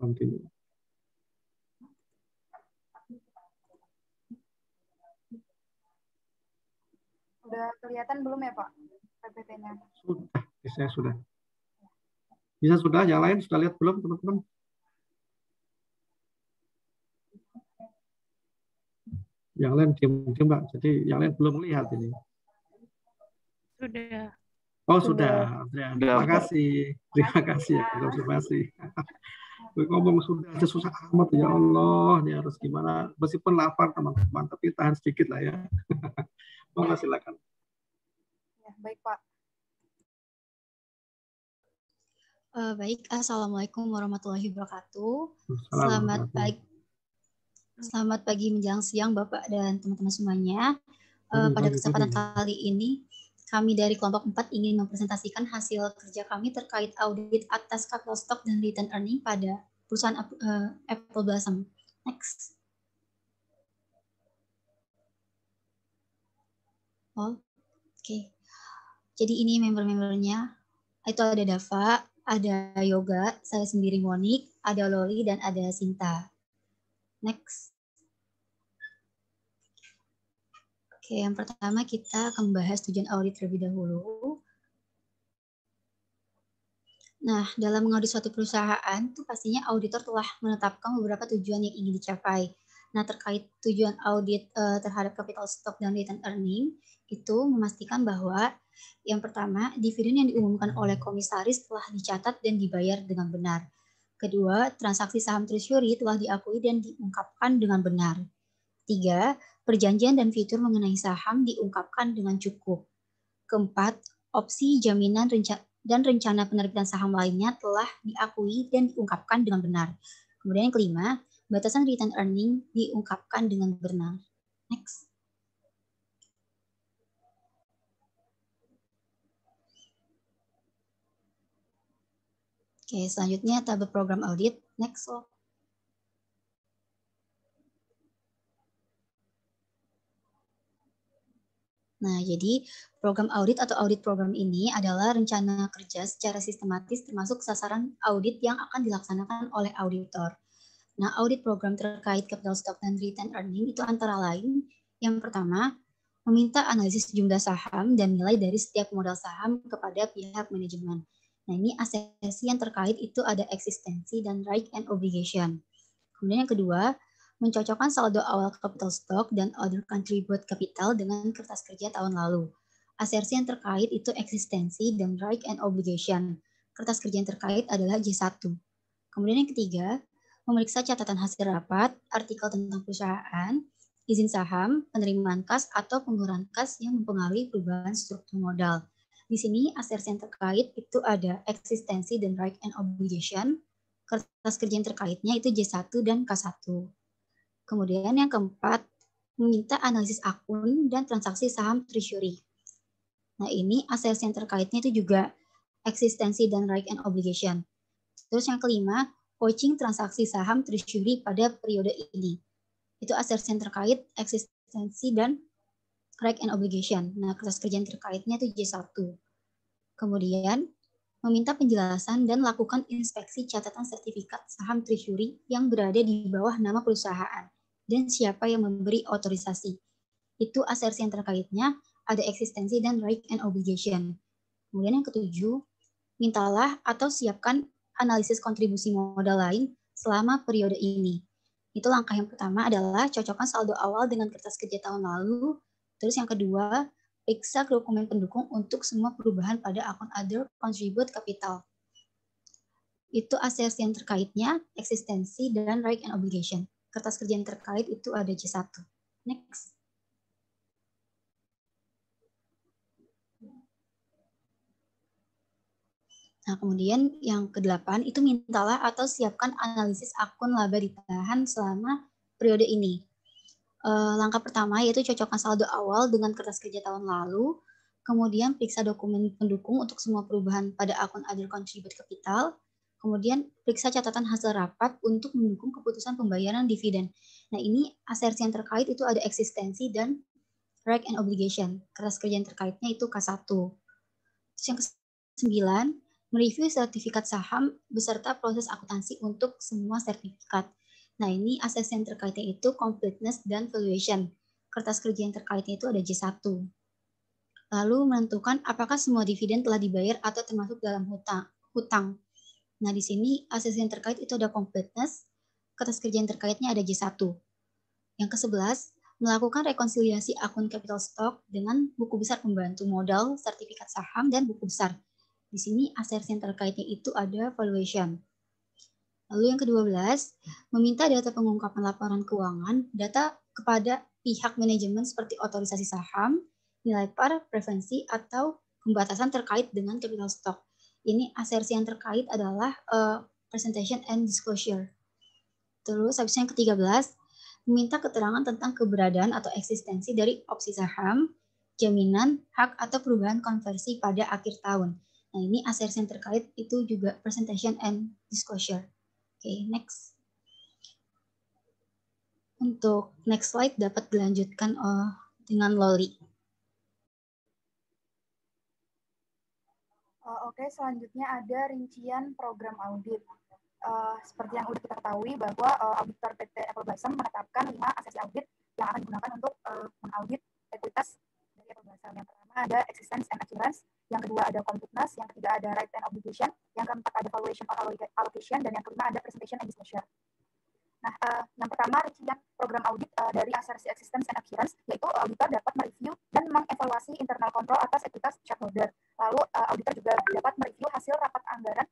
Continue. Udah kelihatan belum ya Pak PPT-nya? Sudah, saya sudah. Bisa sudah, yang lain sudah lihat belum teman-teman? Yang lain diam-diam Mbak, jadi yang lain belum lihat ini. Sudah. Oh sudah. Terima kasih. Terima kasih ya konfirmasi. Ngomong sudah aja susah amat ya Allah, ini harus gimana? Meskipun lapar teman-teman, tapi tahan sedikit lah ya. Monggo silakan. Ya, baik Pak. Baik, Assalamualaikum warahmatullahi wabarakatuh. Assalamualaikum. Selamat pagi menjelang siang Bapak dan teman-teman semuanya. Pada kesempatan kali ini, kami dari kelompok 4 ingin mempresentasikan hasil kerja kami terkait audit atas capital stock dan return earning pada perusahaan Apple Blossom. Next. Oke. Jadi ini member-membernya. Itu ada Dava, ada Yoga, saya sendiri Monik, ada Loli, dan ada Sinta. Next. Oke, yang pertama kita akan membahas tujuan audit terlebih dahulu. Nah, dalam mengaudit suatu perusahaan, itu pastinya auditor telah menetapkan beberapa tujuan yang ingin dicapai. Nah, terkait tujuan audit terhadap capital stock dan return earning, itu memastikan bahwa yang pertama, dividen yang diumumkan oleh komisaris telah dicatat dan dibayar dengan benar. Kedua, transaksi saham treasury telah diakui dan diungkapkan dengan benar. 3, perjanjian dan fitur mengenai saham diungkapkan dengan cukup. Keempat, opsi jaminan dan rencana penerbitan saham lainnya telah diakui dan diungkapkan dengan benar. Kemudian yang kelima, batasan return earning diungkapkan dengan benar. Next. Oke, selanjutnya tabel program audit. Next. Nah, jadi program audit atau audit program ini adalah rencana kerja secara sistematis termasuk sasaran audit yang akan dilaksanakan oleh auditor. Nah, audit program terkait capital stock dan return earning itu antara lain, yang pertama, meminta analisis jumlah saham dan nilai dari setiap modal saham kepada pihak manajemen. Nah, ini asesi yang terkait itu ada eksistensi dan right and obligation. Kemudian yang kedua, mencocokkan saldo awal capital stock dan other contribute capital dengan kertas kerja tahun lalu. Asersi yang terkait itu eksistensi dan right and obligation. Kertas kerja yang terkait adalah J1. Kemudian yang ketiga, memeriksa catatan hasil rapat, artikel tentang perusahaan, izin saham, penerimaan kas atau pengurangan kas yang mempengaruhi perubahan struktur modal. Di sini asersi yang terkait itu ada eksistensi dan right and obligation. Kertas kerja yang terkaitnya itu J1 dan K1. Kemudian yang keempat, meminta analisis akun dan transaksi saham treasury. Nah, ini asersi yang terkaitnya itu juga eksistensi dan right and obligation. Terus yang kelima, coaching transaksi saham treasury pada periode ini. Itu asersi yang terkait eksistensi dan right and obligation. Nah, kertas kerja yang terkaitnya itu J1. Kemudian, meminta penjelasan dan lakukan inspeksi catatan sertifikat saham treasury yang berada di bawah nama perusahaan dan siapa yang memberi otorisasi. Itu asersi yang terkaitnya ada eksistensi dan right and obligation. Kemudian yang ketujuh, mintalah atau siapkan analisis kontribusi modal lain selama periode ini. Itu langkah yang pertama adalah cocokkan saldo awal dengan kertas kerja tahun lalu. Terus yang kedua, periksa dokumen pendukung untuk semua perubahan pada akun other contribute capital. Itu asersi yang terkaitnya, eksistensi, dan right and obligation. Kertas kerja yang terkait itu ada J1. Next. Nah, kemudian yang ke-8 itu mintalah atau siapkan analisis akun laba ditahan selama periode ini. Langkah pertama yaitu cocokkan saldo awal dengan kertas kerja tahun lalu, kemudian periksa dokumen pendukung untuk semua perubahan pada akun other contribute capital, kemudian periksa catatan hasil rapat untuk mendukung keputusan pembayaran dividen. Nah, ini asersi yang terkait itu ada eksistensi dan right and obligation. Kertas kerja yang terkaitnya itu K1. Terus yang ke-9, mereview sertifikat saham beserta proses akuntansi untuk semua sertifikat. Nah, ini asas yang terkaitnya itu completeness dan valuation. Kertas kerja yang terkaitnya itu ada J1. Lalu menentukan apakah semua dividen telah dibayar atau termasuk dalam hutang. Nah, di sini asas yang terkait itu ada completeness, kertas kerja yang terkaitnya ada J1. Yang ke-11, melakukan rekonsiliasi akun capital stock dengan buku besar pembantu modal, sertifikat saham, dan buku besar. Di sini asas yang terkaitnya itu ada valuation. Lalu yang ke-12, meminta data pengungkapan laporan keuangan, data kepada pihak manajemen seperti otorisasi saham, nilai par, preferensi, atau pembatasan terkait dengan capital stock. Ini asersi yang terkait adalah presentation and disclosure. Terus habis yang ke-13, meminta keterangan tentang keberadaan atau eksistensi dari opsi saham, jaminan, hak, atau perubahan konversi pada akhir tahun. Nah, ini asersi yang terkait itu juga presentation and disclosure. Oke, next. Untuk next slide dapat dilanjutkan dengan Loli. Oke, selanjutnya ada rincian program audit. Seperti yang sudah kita ketahui bahwa auditor PT Apple Blossom menetapkan 5 asesi audit yang akan digunakan untuk mengaudit ekuitas dari Apple Blossom. Yang pertama ada existence and assurance, yang kedua ada completeness, yang ketiga ada right and obligation, yang keempat ada valuation or allocation, dan yang kelima ada presentation and disclosure. Nah, yang pertama rincian program audit dari asersi existence and assurance, yaitu auditor dapat mereview dan mengevaluasi internal control atas ekuitas shareholder. Lalu auditor juga dapat mereview hasil rapat anggaran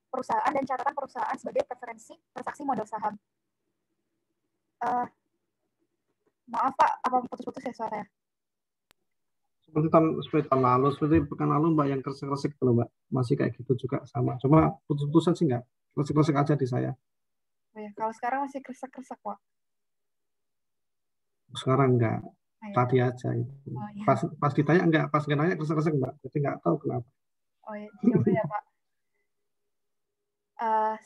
perusahaan dan catatan perusahaan sebagai preferensi transaksi modal saham. Maaf Pak, apa putus-putus ya suaranya? Seperti tahun lalu, seperti pekan lalu Mbak yang kresek-kresek itu Mbak, masih kayak gitu juga sama. Cuma putus-putusan sih enggak, kresek-kresek aja di saya. Oh ya, kalau sekarang masih kresek-kresek Pak. Sekarang enggak, tadi aja itu. Oh, iya. Pas ditanya enggak, pas nanya kresek-kresek Mbak, jadi enggak tahu kenapa. Oh ya, coba ya Pak.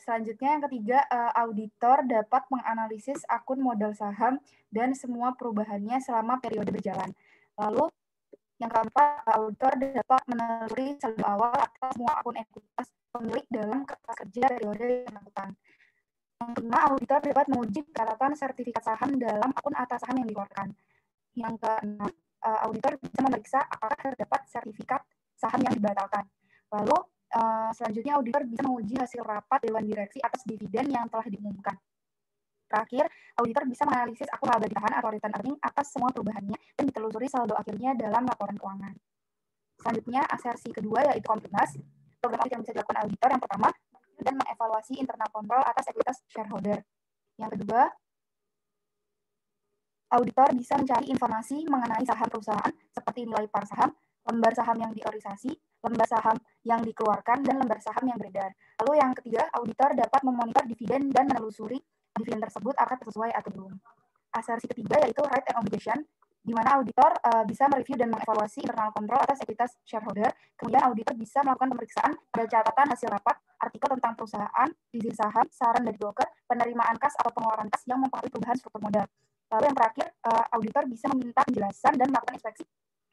Selanjutnya yang ketiga, auditor dapat menganalisis akun modal saham dan semua perubahannya selama periode berjalan. Lalu yang keempat, auditor dapat menelusuri saldo awal atau semua akun ekuitas pemilik dalam kertas kerja periode yang bersangkutan. Yang kelima, auditor dapat menguji catatan sertifikat saham dalam akun atas saham yang dikeluarkan. Yang keenam, auditor bisa memeriksa apakah terdapat sertifikat saham yang dibatalkan. Lalu selanjutnya auditor bisa menguji hasil rapat dewan direksi atas dividen yang telah diumumkan. Terakhir, auditor bisa menganalisis akun laba ditahan atau return earning atas semua perubahannya dan ditelusuri saldo akhirnya dalam laporan keuangan. Selanjutnya, asersi kedua yaitu completeness. Program audit yang bisa dilakukan auditor yang pertama, dan mengevaluasi internal control atas ekuitas shareholder. Yang kedua, auditor bisa mencari informasi mengenai saham perusahaan seperti nilai par saham, lembar saham yang diorisasi, lembar saham yang dikeluarkan, dan lembar saham yang beredar. Lalu yang ketiga, auditor dapat memonitor dividen dan menelusuri dividen tersebut akan sesuai atau belum. Asersi ketiga yaitu right and obligation, di mana auditor bisa mereview dan mengevaluasi internal control atas ekuitas shareholder. Kemudian auditor bisa melakukan pemeriksaan pada catatan hasil rapat, artikel tentang perusahaan, izin saham, saran dari broker, penerimaan kas atau pengeluaran kas yang mempengaruhi perubahan struktur modal. Lalu yang terakhir, auditor bisa meminta penjelasan dan melakukan inspeksi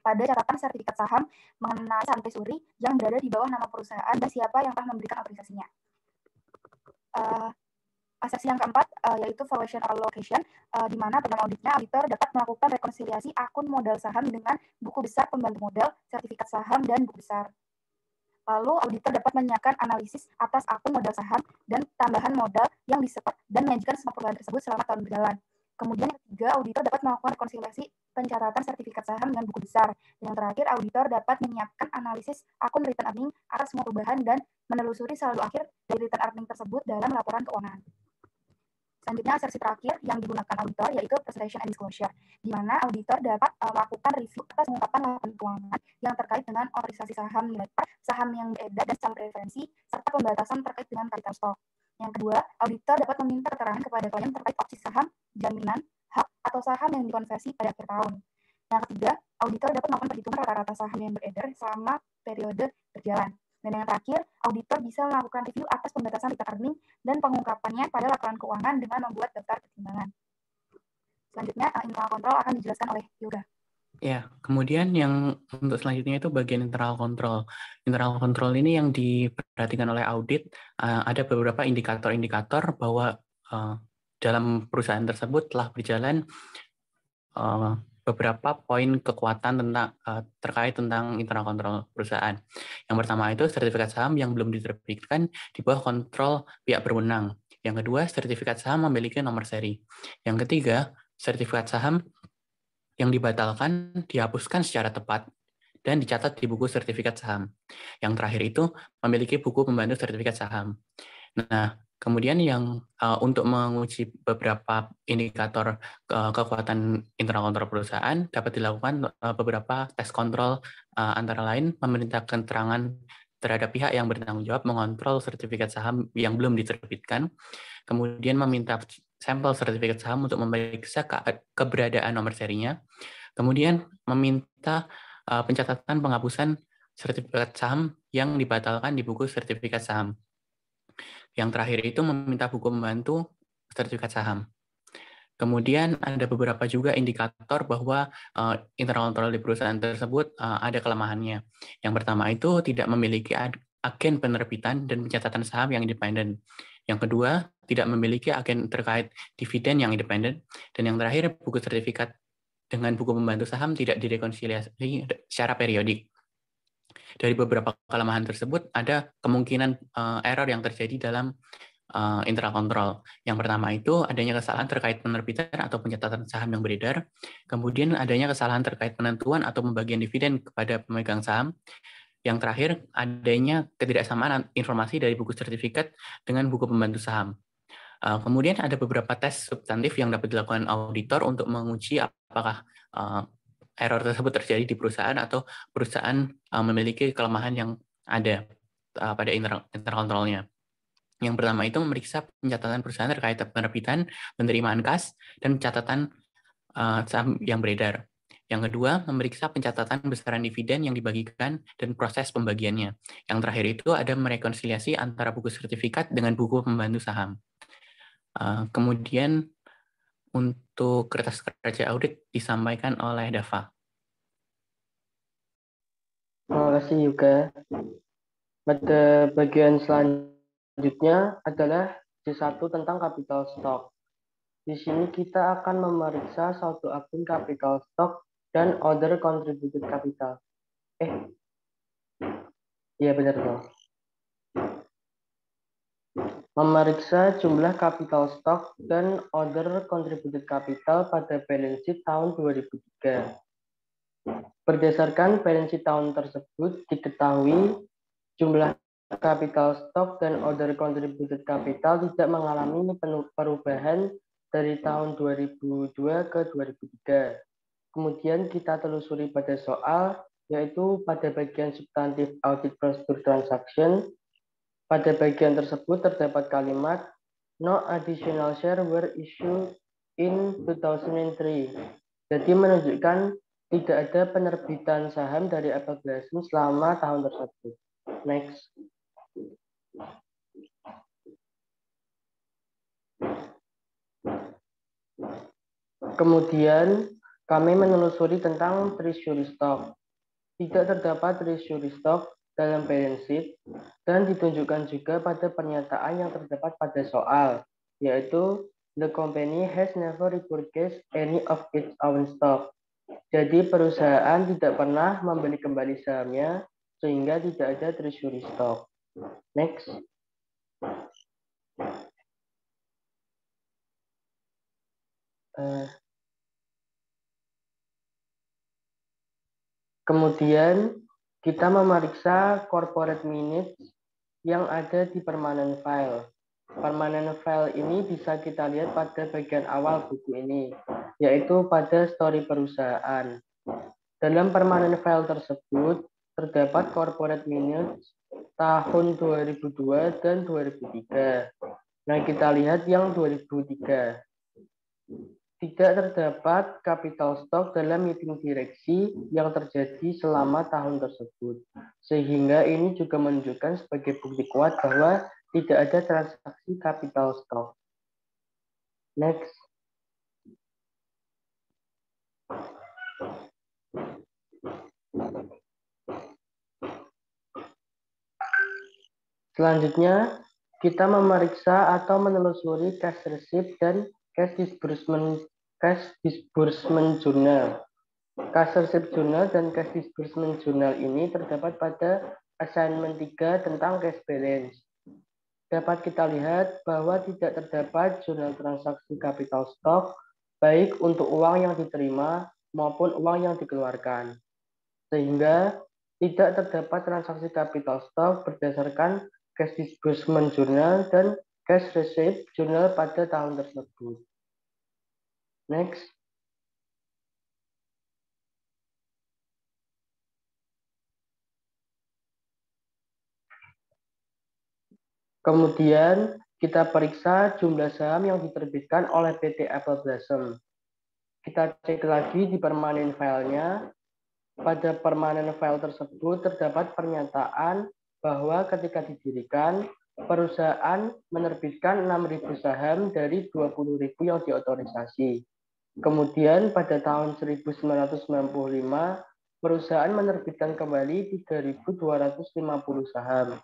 pada catatan sertifikat saham mengenai saham treasury yang berada di bawah nama perusahaan dan siapa yang telah memberikan autorisasinya. Asersi yang keempat yaitu valuation or allocation, di mana program auditnya auditor dapat melakukan rekonsiliasi akun modal saham dengan buku besar pembantu modal, sertifikat saham, dan buku besar. Lalu auditor dapat menyiapkan analisis atas akun modal saham dan tambahan modal yang disetor dan menyajikan semua perubahan tersebut selama tahun berjalan. Kemudian yang ketiga, auditor dapat melakukan rekonsiliasi pencatatan sertifikat saham dengan buku besar. Dan yang terakhir, auditor dapat menyiapkan analisis akun return earning atas semua perubahan dan menelusuri saldo akhir dari return earning tersebut dalam laporan keuangan. Selanjutnya, asersi terakhir yang digunakan auditor yaitu presentation and disclosure, di mana auditor dapat melakukan review atas pengungkapan laporan keuangan yang terkait dengan otorisasi saham nilai par, saham yang beredar dan saham preferensi, serta pembatasan terkait dengan capital stock. Yang kedua, auditor dapat meminta keterangan kepada klien terkait opsi saham, jaminan, hak, atau saham yang dikonversi pada akhir tahun. Yang ketiga, auditor dapat melakukan perhitungan rata-rata saham yang beredar selama periode berjalan. Dan yang terakhir, auditor bisa melakukan review atas pembatasan return earning dan pengungkapannya pada laporan keuangan dengan membuat daftar pertimbangan. Selanjutnya, internal control akan dijelaskan oleh Yoga. Ya, kemudian yang untuk selanjutnya itu bagian internal control. Internal control ini yang diperhatikan oleh audit, ada beberapa indikator-indikator bahwa dalam perusahaan tersebut telah berjalan beberapa poin kekuatan tentang terkait tentang internal control perusahaan. Yang pertama itu sertifikat saham yang belum diterbitkan di bawah kontrol pihak berwenang. Yang kedua, sertifikat saham memiliki nomor seri. Yang ketiga, sertifikat saham yang dibatalkan dihapuskan secara tepat dan dicatat di buku sertifikat saham. Yang terakhir itu memiliki buku pembantu sertifikat saham. Nah, kemudian yang untuk menguji beberapa indikator kekuatan internal kontrol perusahaan dapat dilakukan beberapa tes kontrol, antara lain memerintahkan keterangan terhadap pihak yang bertanggung jawab mengontrol sertifikat saham yang belum diterbitkan, kemudian meminta sampel sertifikat saham untuk memeriksa keberadaan nomor serinya, kemudian meminta pencatatan penghapusan sertifikat saham yang dibatalkan di buku sertifikat saham. Yang terakhir itu meminta buku membantu sertifikat saham. Kemudian ada beberapa juga indikator bahwa internal control di perusahaan tersebut ada kelemahannya. Yang pertama itu tidak memiliki agen penerbitan dan pencatatan saham yang independen. Yang kedua, tidak memiliki agen terkait dividen yang independen. Dan yang terakhir, buku sertifikat dengan buku pembantu saham tidak direkonsiliasi secara periodik. Dari beberapa kelemahan tersebut, ada kemungkinan error yang terjadi dalam internal control. Yang pertama itu adanya kesalahan terkait penerbitan atau pencatatan saham yang beredar, kemudian adanya kesalahan terkait penentuan atau pembagian dividen kepada pemegang saham. Yang terakhir, adanya ketidaksamaan informasi dari buku sertifikat dengan buku pembantu saham. Kemudian ada beberapa tes substantif yang dapat dilakukan auditor untuk menguji apakah error tersebut terjadi di perusahaan atau perusahaan memiliki kelemahan yang ada pada internal control-nya. Yang pertama itu memeriksa pencatatan perusahaan terkait penerbitan, penerimaan kas, dan pencatatan saham yang beredar. Yang kedua, memeriksa pencatatan besaran dividen yang dibagikan dan proses pembagiannya. Yang terakhir itu ada merekonsiliasi antara buku sertifikat dengan buku pembantu saham. Kemudian untuk kertas kerja audit disampaikan oleh Dava. Terima kasih Yuga. Pada bagian selanjutnya adalah C1 tentang capital stock. Di sini kita akan memeriksa suatu akun capital stock dan other contributed capital. Iya benar dong. Memeriksa jumlah capital stock dan other contributed capital pada balance sheet tahun 2003. Berdasarkan balance sheet tahun tersebut diketahui jumlah capital stock dan other contributed capital tidak mengalami perubahan dari tahun 2002 ke 2003. Kemudian kita telusuri pada soal, yaitu pada bagian substantif audit prosedur transaction. Pada bagian tersebut terdapat kalimat, no additional share were issued in 2003. Jadi menunjukkan tidak ada penerbitan saham dari Apple Blossom selama tahun tersebut. Next. Kemudian kami menelusuri tentang treasury stock. Tidak terdapat treasury stock dalam balance sheet dan ditunjukkan juga pada pernyataan yang terdapat pada soal, yaitu the company has never repurchased any of its own stock. Jadi perusahaan tidak pernah membeli kembali sahamnya sehingga tidak ada treasury stock. Next. Kemudian kita memeriksa corporate minutes yang ada di permanent file. Permanent file ini bisa kita lihat pada bagian awal buku ini, yaitu pada story perusahaan. Dalam permanent file tersebut terdapat corporate minutes tahun 2002 dan 2003. Nah, kita lihat yang 2003. Tidak terdapat capital stock dalam meeting direksi yang terjadi selama tahun tersebut. Sehingga ini juga menunjukkan sebagai bukti kuat bahwa tidak ada transaksi capital stock. Next. Selanjutnya, kita memeriksa atau menelusuri cash receipt dan cash disbursement journal. Cash receipt journal dan cash disbursement journal ini terdapat pada assignment 3 tentang cash balance. Dapat kita lihat bahwa tidak terdapat jurnal transaksi capital stock baik untuk uang yang diterima maupun uang yang dikeluarkan. Sehingga tidak terdapat transaksi capital stock berdasarkan cash disbursement journal dan cash receipt journal pada tahun tersebut. Next. Kemudian kita periksa jumlah saham yang diterbitkan oleh PT Apple Blossom. Kita cek lagi di permanen filenya. Pada permanen file tersebut terdapat pernyataan bahwa ketika didirikan, perusahaan menerbitkan 6.000 saham dari 20.000 yang diotorisasi. Kemudian pada tahun 1995, perusahaan menerbitkan kembali 3.250 saham.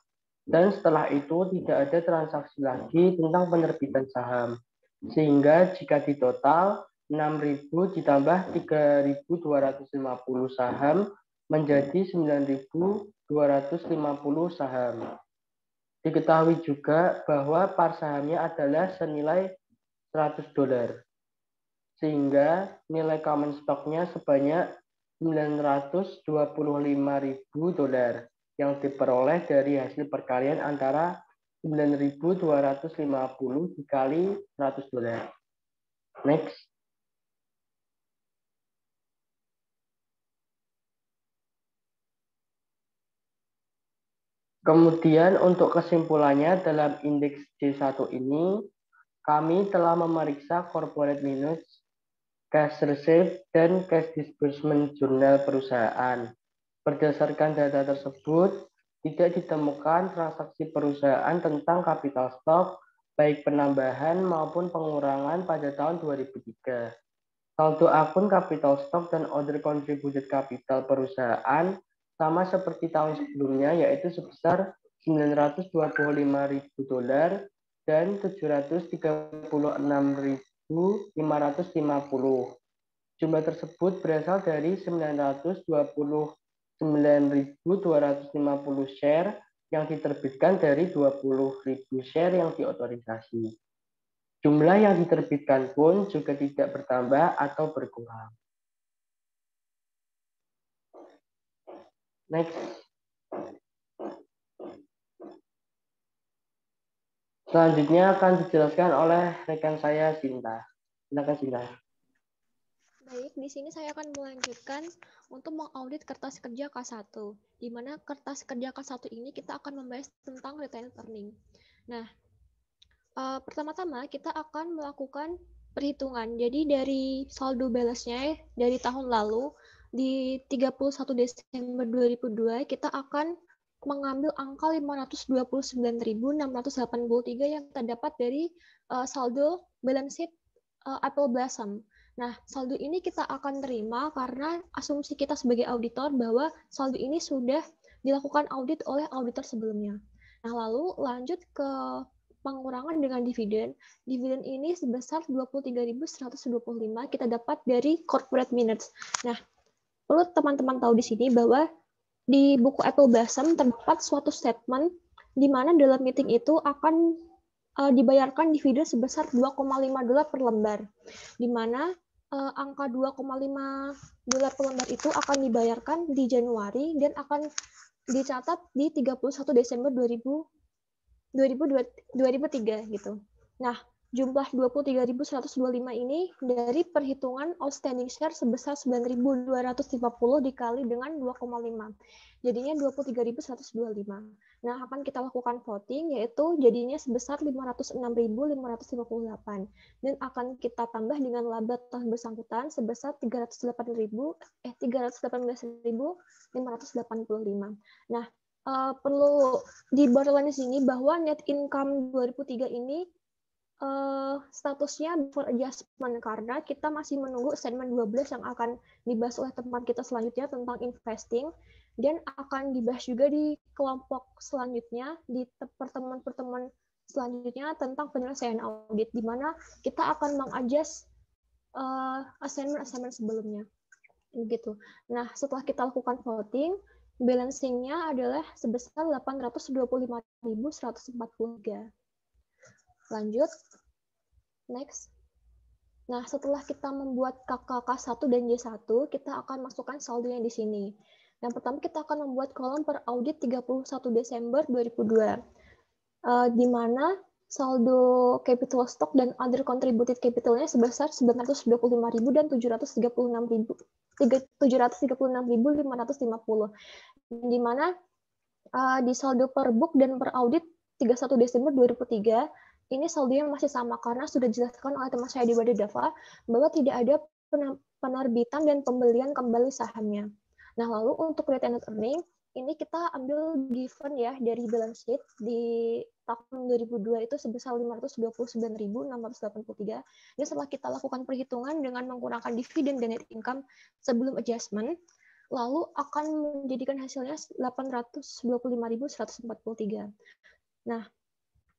Dan setelah itu tidak ada transaksi lagi tentang penerbitan saham. Sehingga jika ditotal, 6.000 ditambah 3.250 saham menjadi 9.250 saham. Diketahui juga bahwa par sahamnya adalah senilai $100. Sehingga nilai common stock-nya sebanyak $925.000 yang diperoleh dari hasil perkalian antara 9.250 dikali $100. Next. Kemudian untuk kesimpulannya dalam indeks C1 ini, kami telah memeriksa corporate minutes, cash receipt, dan cash disbursement journal perusahaan. Berdasarkan data tersebut, tidak ditemukan transaksi perusahaan tentang capital stock, baik penambahan maupun pengurangan pada tahun 2003. Saldo akun capital stock dan other contributed capital perusahaan sama seperti tahun sebelumnya, yaitu sebesar $925.000 dan $736.550. Jumlah tersebut berasal dari 929.250 share yang diterbitkan dari 20.000 share yang diotorisasi. Jumlah yang diterbitkan pun juga tidak bertambah atau berkurang. Next. Selanjutnya akan dijelaskan oleh rekan saya, Sinta. Silakan, Sinta. Baik, di sini saya akan melanjutkan untuk mengaudit kertas kerja K1, di mana kertas kerja K1 ini kita akan membahas tentang retained earning. Nah, pertama-tama kita akan melakukan perhitungan. Jadi dari saldo balance-nya dari tahun lalu, di 31 Desember 2002, kita akan mengambil angka 529.683 yang terdapat dari saldo balance sheet Apple Blossom. Nah, saldo ini kita akan terima karena asumsi kita sebagai auditor bahwa saldo ini sudah dilakukan audit oleh auditor sebelumnya. Nah, lalu lanjut ke pengurangan dengan dividen. Dividen ini sebesar 23.125 kita dapat dari corporate minutes. Nah, perlu teman-teman tahu di sini bahwa di buku Apple Blossom terdapat suatu statement di mana dalam meeting itu akan dibayarkan dividen sebesar $2,5 per lembar, di mana angka $2,5 per lembar itu akan dibayarkan di Januari dan akan dicatat di 31 Desember 2003 gitu. Nah, jumlah 23.125 ini dari perhitungan outstanding share sebesar 9.250 dikali dengan 2,5. Jadinya 23.125. Nah, akan kita lakukan voting, yaitu jadinya sebesar 506.558. Dan akan kita tambah dengan laba tahun bersangkutan sebesar 318.585. Nah, perlu dibawakan di sini bahwa net income 2003 ini statusnya before adjustment karena kita masih menunggu statement 12 yang akan dibahas oleh teman kita selanjutnya tentang investing. dan akan dibahas juga di kelompok selanjutnya, di pertemuan-pertemuan selanjutnya tentang penyelesaian audit, di mana kita akan mengadjust assignment sebelumnya. Gitu. Nah, setelah kita lakukan voting, balancing-nya adalah sebesar 825.143. Lanjut. Next. Nah, setelah kita membuat KKK1 dan J1, kita akan masukkan saldonya di sini. Yang pertama, kita akan membuat kolom per audit 31 Desember 2002, di mana saldo capital stock dan other contributed capital-nya sebesar 925.000 dan 736.550, di mana di saldo per book dan per audit 31 Desember 2003 ini saldonya masih sama karena sudah dijelaskan oleh teman saya di Wadidava bahwa tidak ada penerbitan dan pembelian kembali sahamnya. Nah, lalu untuk retained earning ini kita ambil given ya dari balance sheet di tahun 2002 itu sebesar 529.683. Ini setelah kita lakukan perhitungan dengan menggunakan dividen dan net income sebelum adjustment, lalu akan menjadikan hasilnya 825.143. Nah,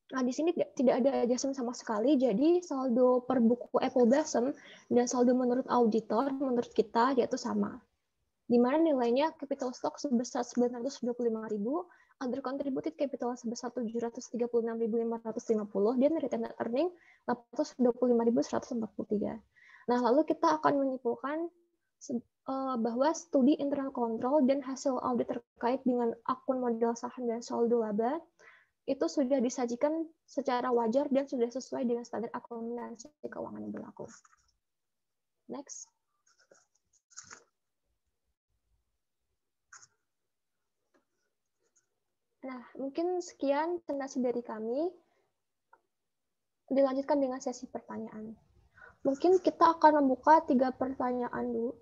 di sini tidak ada adjustment sama sekali, jadi saldo per buku Apple Blossom dan saldo menurut auditor, menurut kita, yaitu sama. Di mana nilainya capital stock sebesar 925.000, other contributed capital sebesar 736.550, dan retained earning 825.143. Nah, lalu kita akan menyimpulkan bahwa studi internal control dan hasil audit terkait dengan akun modal saham dan saldo laba itu sudah disajikan secara wajar dan sudah sesuai dengan standar akuntansi keuangan yang berlaku. Next. Nah, mungkin sekian presentasi dari kami. Dilanjutkan dengan sesi pertanyaan. Mungkin kita akan membuka 3 pertanyaan dulu.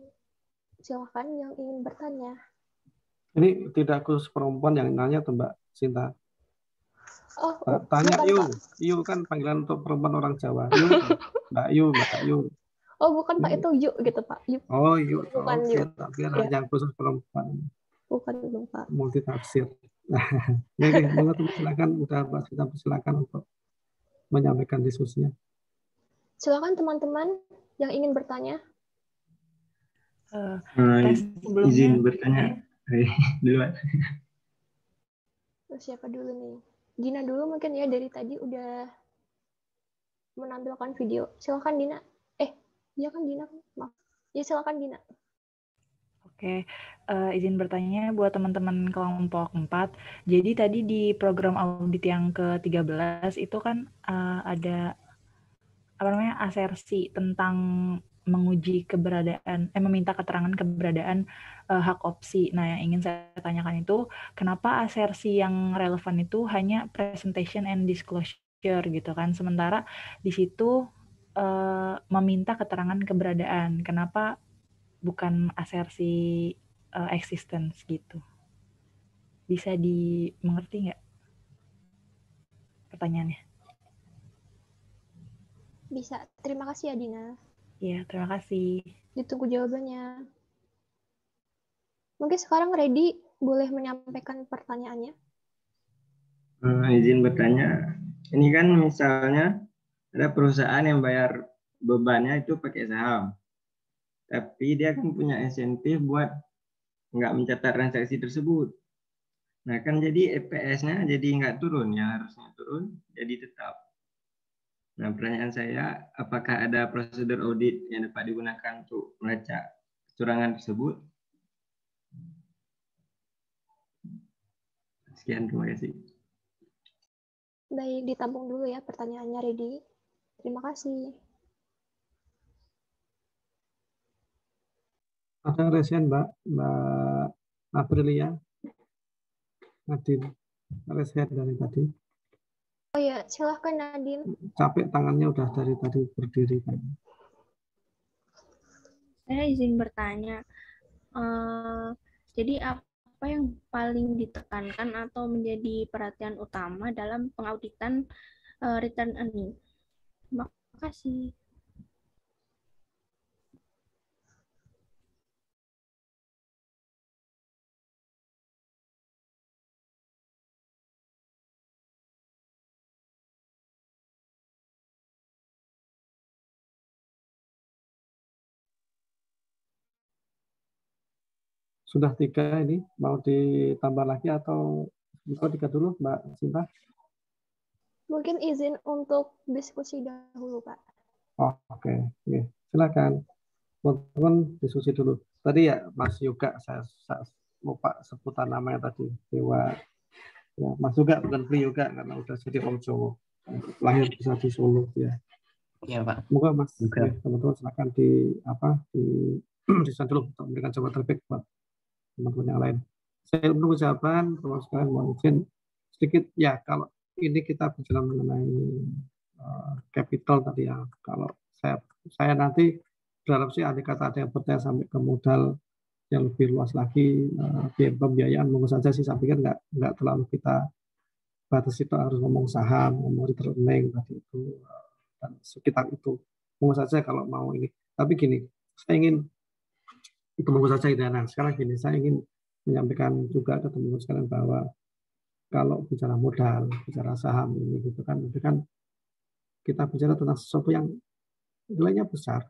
Silakan yang ingin bertanya. Ini tidak khusus perempuan yang nanya tuh Mbak Sinta. Oh, tanya bukan, Yu. Pak. Yu kan panggilan untuk perempuan orang Jawa. Yu, Mbak Yu, Mbak Yu. Oh, bukan Pak, itu Yu gitu Pak. Yu. Oh, Yu. Bukan Oke, Yu. tapi Ya. yang khusus perempuan. Bukan Pak. Multi tafsir. Oke, silakan udah Mbak Sinta, silakan untuk menyampaikan diskusinya. Silakan teman-teman yang ingin bertanya. Sebelumnya izin bertanya duluan. Siapa dulu nih? Dina dulu mungkin ya, dari tadi udah menampilkan video. Silakan Dina. Iya kan Dina? Maaf. Ya silakan Dina. Oke, izin bertanya buat teman-teman kelompok 4. Jadi tadi di program audit yang ke-13 itu kan ada asersi tentang menguji keberadaan, meminta keterangan keberadaan hak opsi. Nah, yang ingin saya tanyakan itu, kenapa asersi yang relevan itu hanya presentation and disclosure gitu kan, sementara di situ meminta keterangan keberadaan. Kenapa bukan asersi existence gitu? Bisa dimengerti nggak pertanyaannya? Bisa. Terima kasih ya Dina. Ya, terima kasih. Ditunggu jawabannya. Mungkin sekarang Reddy boleh menyampaikan pertanyaannya. Izin bertanya, ini kan misalnya ada perusahaan yang bayar bebannya itu pakai saham, tapi dia kan punya insentif buat nggak mencatat transaksi tersebut. Nah kan jadi EPS-nya jadi nggak turun, yang harusnya turun jadi tetap. Nah pertanyaan saya, apakah ada prosedur audit yang dapat digunakan untuk melacak kecurangan tersebut? Sekian, terima kasih. Baik, ditampung dulu ya pertanyaannya, Reddy. Terima kasih. Ada resen Mbak Aprilia. Nadine, resen dari tadi. Oh ya, silahkan Nadine. Capek tangannya udah dari tadi berdiri. Saya izin bertanya. Jadi apa yang paling ditekankan atau menjadi perhatian utama dalam pengauditan return earning? Terima kasih. Sudah 3 ini, mau ditambah lagi atau 3 dulu, Mbak Sinta? Mungkin izin untuk diskusi dahulu, Pak. Oh, oke. Silakan. Teman-teman diskusi dulu. Tadi ya Mas Yoga, saya lupa sebutan namanya tadi. Dewa. Ya, Mas Yoga bukan Pri Yoga karena udah jadi orang Jawa. Lahir bisa di Solo ya. Iya, Pak. Semoga Mas, Juga. teman-teman silakan di dulu untuk memberikan jawaban terbaik buat teman-teman yang lain. Saya menunggu jawaban, teman-teman sekalian mohon izin sedikit ya, kalau ini kita bicara mengenai capital tadi ya. Kalau saya nanti berharap sih andai kata ada yang percaya sampai ke modal yang lebih luas lagi, pembiayaan monggo saja sih, saya pikir nggak terlalu kita batasi, itu harus ngomong saham, ngomong return earning tadi itu dan sekitar itu. Monggo saja kalau mau ini. Tapi gini, saya ingin itu monggo saja Idana. Sekarang gini, saya ingin menyampaikan juga ke teman-teman sekalian bahwa kalau bicara modal, bicara saham ini gitu kan, itu kan kita bicara tentang sesuatu yang nilainya besar,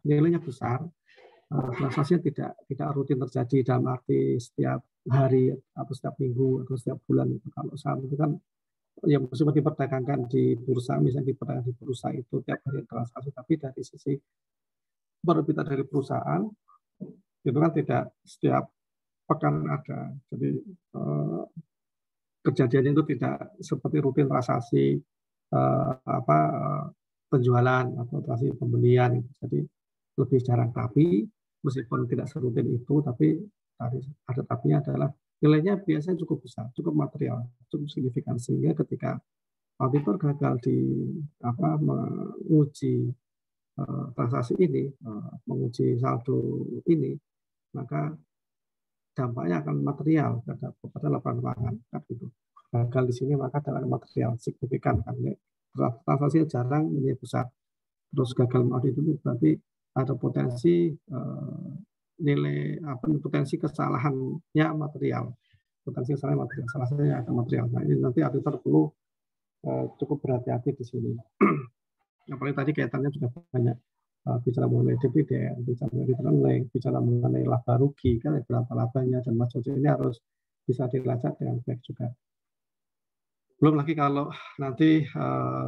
transaksinya tidak rutin terjadi dalam arti setiap hari atau setiap minggu atau setiap bulan. Kalau saham itu kan ya meskipun diperdagangkan di bursa, misalnya diperdagangkan di bursa itu tiap hari transaksi, tapi dari sisi penerbitan dari perusahaan itu kan tidak setiap pekan ada. Jadi kejadiannya itu tidak seperti rutin transaksi penjualan atau transaksi pembelian. Jadi lebih jarang, tapi meskipun tidak serutin itu, tapi ada tapinya adalah nilainya biasanya cukup besar, cukup material, cukup signifikan, sehingga ketika auditor gagal menguji transaksi ini, menguji saldo ini, maka dampaknya akan material kepada laporan keuangan. Gitu. Gagal di sini maka adalah material signifikan, kan? Transaksinya jarang, ini besar. Terus gagal audit itu berarti ada potensi potensi kesalahannya material, salah satunya ada material. Nah, ini nanti auditor perlu cukup berhati-hati di sini. Apalagi tadi kaitannya juga banyak bicara mengenai dividen, bicara mengenai return earning, bicara mengenai laba rugi, kan berapa labanya, dan macam-macam ini harus bisa dilacak dengan baik juga. Belum lagi kalau nanti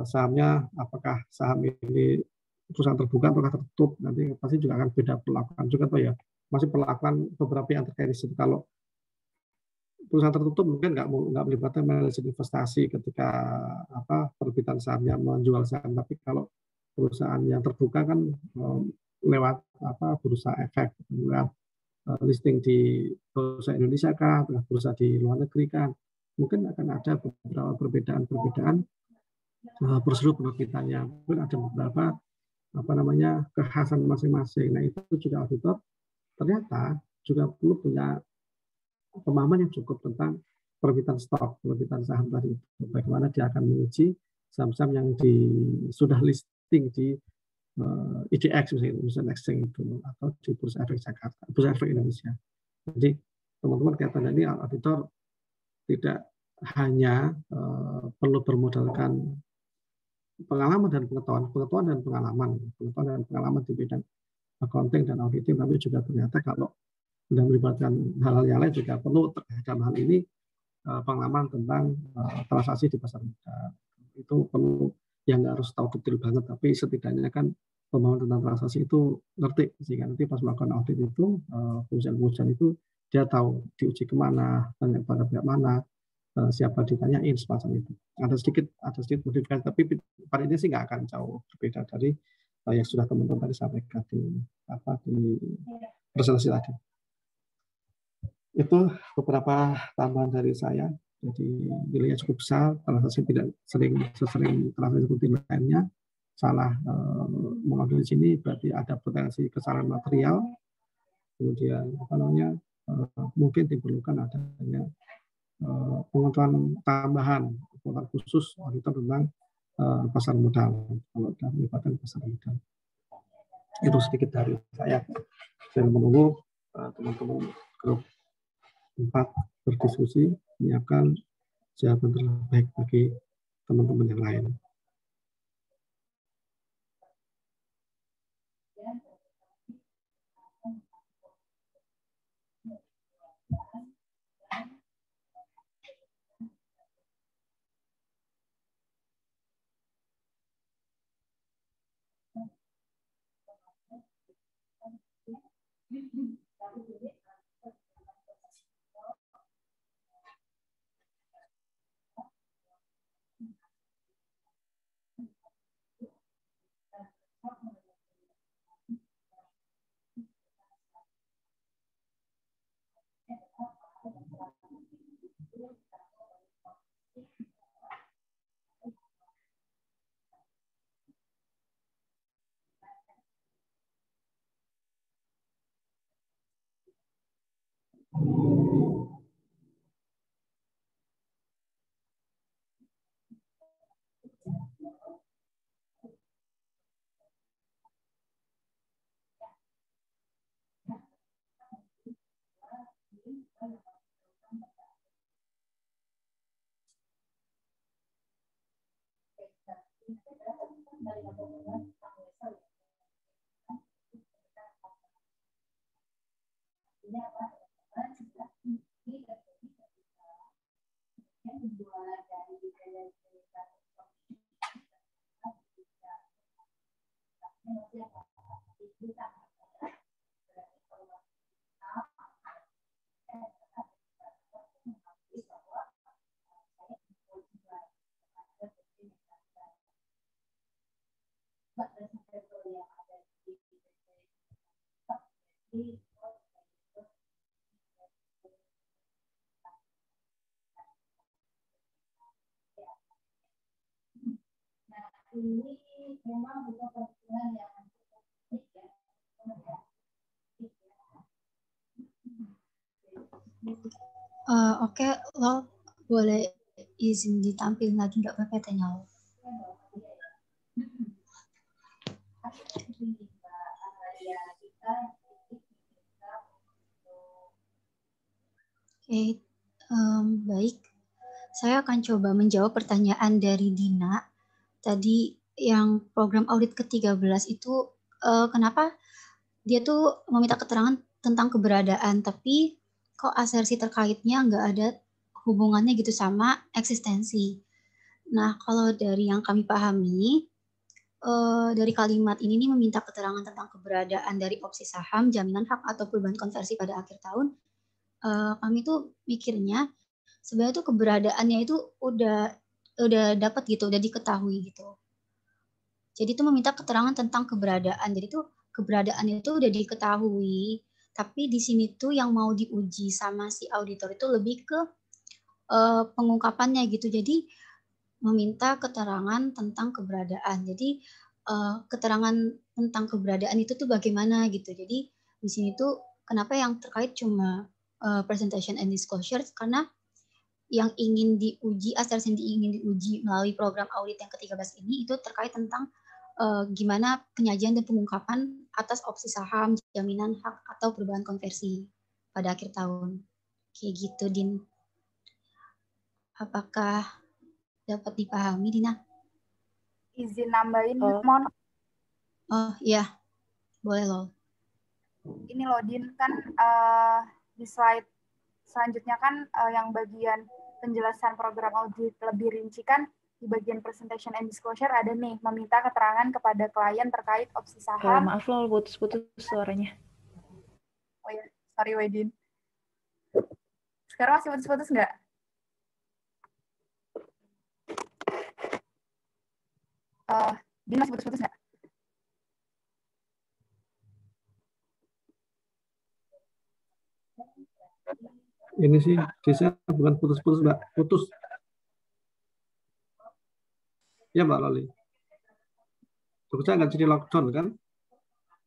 sahamnya, apakah saham ini perusahaan terbuka atau tertutup, nanti pasti juga akan beda perlakuan juga tuh ya. Masih perlakuan beberapa yang terkait di situ. Kalau perusahaan tertutup mungkin nggak melibatkan manajemen investasi ketika perbitan sahamnya menjual saham, tapi kalau perusahaan yang terbuka kan lewat bursa efek, listing di bursa Indonesia kah, bursa di luar negeri kan, mungkin akan ada beberapa perbedaan prosedur penerbitannya, mungkin ada beberapa kekhasan masing-masing. Nah, itu juga auditor ternyata juga perlu punya pemahaman yang cukup tentang perbitan stok, perbitan saham tadi. Bagaimana dia akan menguji saham-saham yang sudah listing di IDX, misalnya exchange itu, atau di Bursa Efek Jakarta, Bursa Efek Indonesia. Jadi teman-teman kaitan ini auditor tidak hanya perlu bermodalkan pengalaman dan pengetahuan dan pengalaman di bidang accounting dan auditing, tapi juga ternyata kalau sudah melibatkan hal-hal yang lain juga perlu dalam hal ini pengalaman tentang transaksi di pasar modal. Itu perlu, yang nggak harus tahu detail banget, tapi setidaknya kan pemahaman tentang transaksi itu ngerti, sehingga nanti pas melakukan audit itu pengujian itu dia tahu diuji kemana, tanya pada pihak mana, siapa ditanyain, semacam itu. Ada sedikit modifikasi, tapi pada ini sih nggak akan jauh berbeda dari yang sudah teman-teman tadi sampaikan di presentasi tadi. Itu beberapa tambahan dari saya. Jadi nilainya cukup besar, transaksi tidak sesering transaksi seperti lainnya. Salah mengambil di sini berarti ada potensi kesalahan material. Kemudian mungkin diperlukan adanya pengetahuan tambahan, pengetahuan khusus auditor tentang pasar modal, kalau sudah melibatkan pasar modal. Itu sedikit dari saya. Saya menunggu teman-teman grup 4 berdiskusi, menyiapkan jawaban terbaik bagi teman-teman yang lain. Oke, lo boleh izin ditampilin lagi nggak PPT-nya lo? Oke, baik. Saya akan coba menjawab pertanyaan dari Dina. Tadi yang program audit ke-13 itu kenapa dia tuh meminta keterangan tentang keberadaan, tapi kok asersi terkaitnya nggak ada hubungannya gitu sama eksistensi. Nah, kalau dari yang kami pahami, dari kalimat ini nih meminta keterangan tentang keberadaan dari opsi saham, jaminan hak atau perubahan konversi pada akhir tahun, kami tuh mikirnya sebenarnya tuh keberadaannya itu udah dapat gitu, udah diketahui gitu. Jadi itu meminta keterangan tentang keberadaan. Jadi tuh keberadaannya itu udah diketahui, tapi di sini tuh yang mau diuji sama si auditor itu lebih ke pengungkapannya gitu. Jadi meminta keterangan tentang keberadaan. Jadi keterangan tentang keberadaan itu tuh bagaimana gitu. Jadi di sini tuh kenapa yang terkait cuma presentation and disclosure, karena yang ingin diuji, asersi yang ingin diuji melalui program audit yang ke-13 ini itu terkait tentang gimana penyajian dan pengungkapan atas opsi saham, jaminan hak atau perubahan konversi pada akhir tahun. Kayak gitu, Din. Apakah dapat dipahami, Dina? Izin nambahin, Mon. Oh iya, boleh loh. Ini loh, Din, kan di slide selanjutnya kan yang bagian penjelasan program audit lebih rinci kan di bagian presentation and disclosure ada nih meminta keterangan kepada klien terkait opsi saham. Maaf loh, putus-putus suaranya. Oh ya, sorry Wedin. Sekarang masih putus-putus nggak? Din masih putus-putus nggak? Ini sih, saya bukan putus-putus, Mbak. Putus. Ya, Mbak Lali. Jogja nggak jadi lockdown, kan?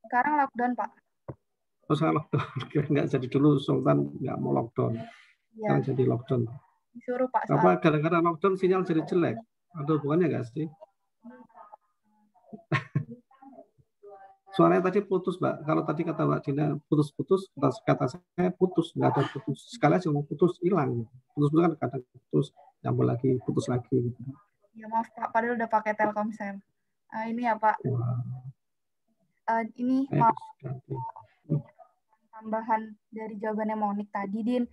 Sekarang lockdown, Pak. Oh, sekarang lockdown. Nggak jadi dulu, Sultan nggak mau lockdown. Ya. Sekarang jadi lockdown. Disuruh, Pak. Apa gara-gara lockdown sinyal jadi jelek? Ada hubungannya nggak sih? Suaranya tadi putus, Mbak. Kalau tadi kata Mbak Dina putus-putus, kata saya putus, nggak ada putus. Sekali aja mau putus, hilang. Putus-putus kan kadang putus, nyambung lagi, putus lagi. Gitu. Ya maaf Pak, padahal udah pakai Telkomsel. Ini ya Pak. Ini mau tambahan dari jawabannya Monik tadi, Din.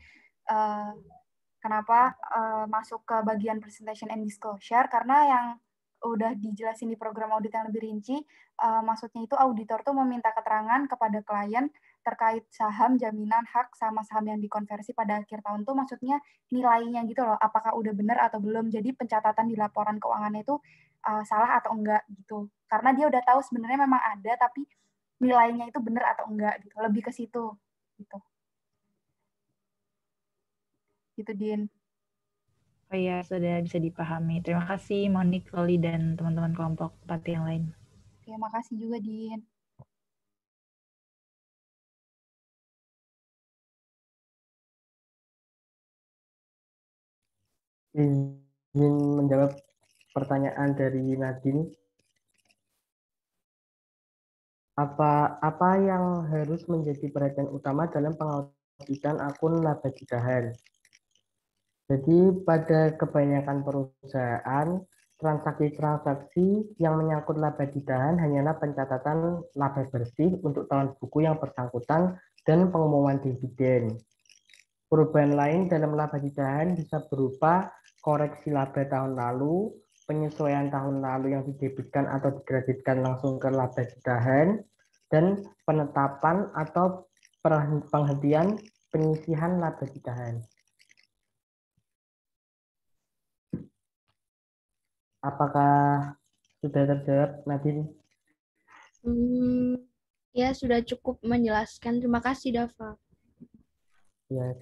Kenapa masuk ke bagian presentation and disclosure? Karena yang udah dijelasin di program audit yang lebih rinci, maksudnya itu auditor tuh meminta keterangan kepada klien terkait saham, jaminan, hak, sama saham yang dikonversi pada akhir tahun tuh maksudnya nilainya gitu loh, apakah udah benar atau belum. Jadi pencatatan di laporan keuangannya itu salah atau enggak gitu. Karena dia udah tahu sebenarnya memang ada, tapi nilainya itu benar atau enggak gitu. Lebih ke situ gitu. Gitu, Din. Oh iya, sudah bisa dipahami. Terima kasih Monik, Loli, dan teman-teman kelompok 4 yang lain. Terima kasih juga, Din. Ingin menjawab pertanyaan dari Nadine. Apa yang harus menjadi perhatian utama dalam pengauditan akun laba ditahan? Jadi pada kebanyakan perusahaan, transaksi-transaksi yang menyangkut laba ditahan hanyalah pencatatan laba bersih untuk tahun buku yang bersangkutan dan pengumuman dividen. Perubahan lain dalam laba ditahan bisa berupa koreksi laba tahun lalu, penyesuaian tahun lalu yang didebitkan atau dikreditkan langsung ke laba ditahan, dan penetapan atau penghentian penyisihan laba ditahan. Apakah sudah terjawab, Nadine? Ya, sudah cukup menjelaskan. Terima kasih, Dava. Ya.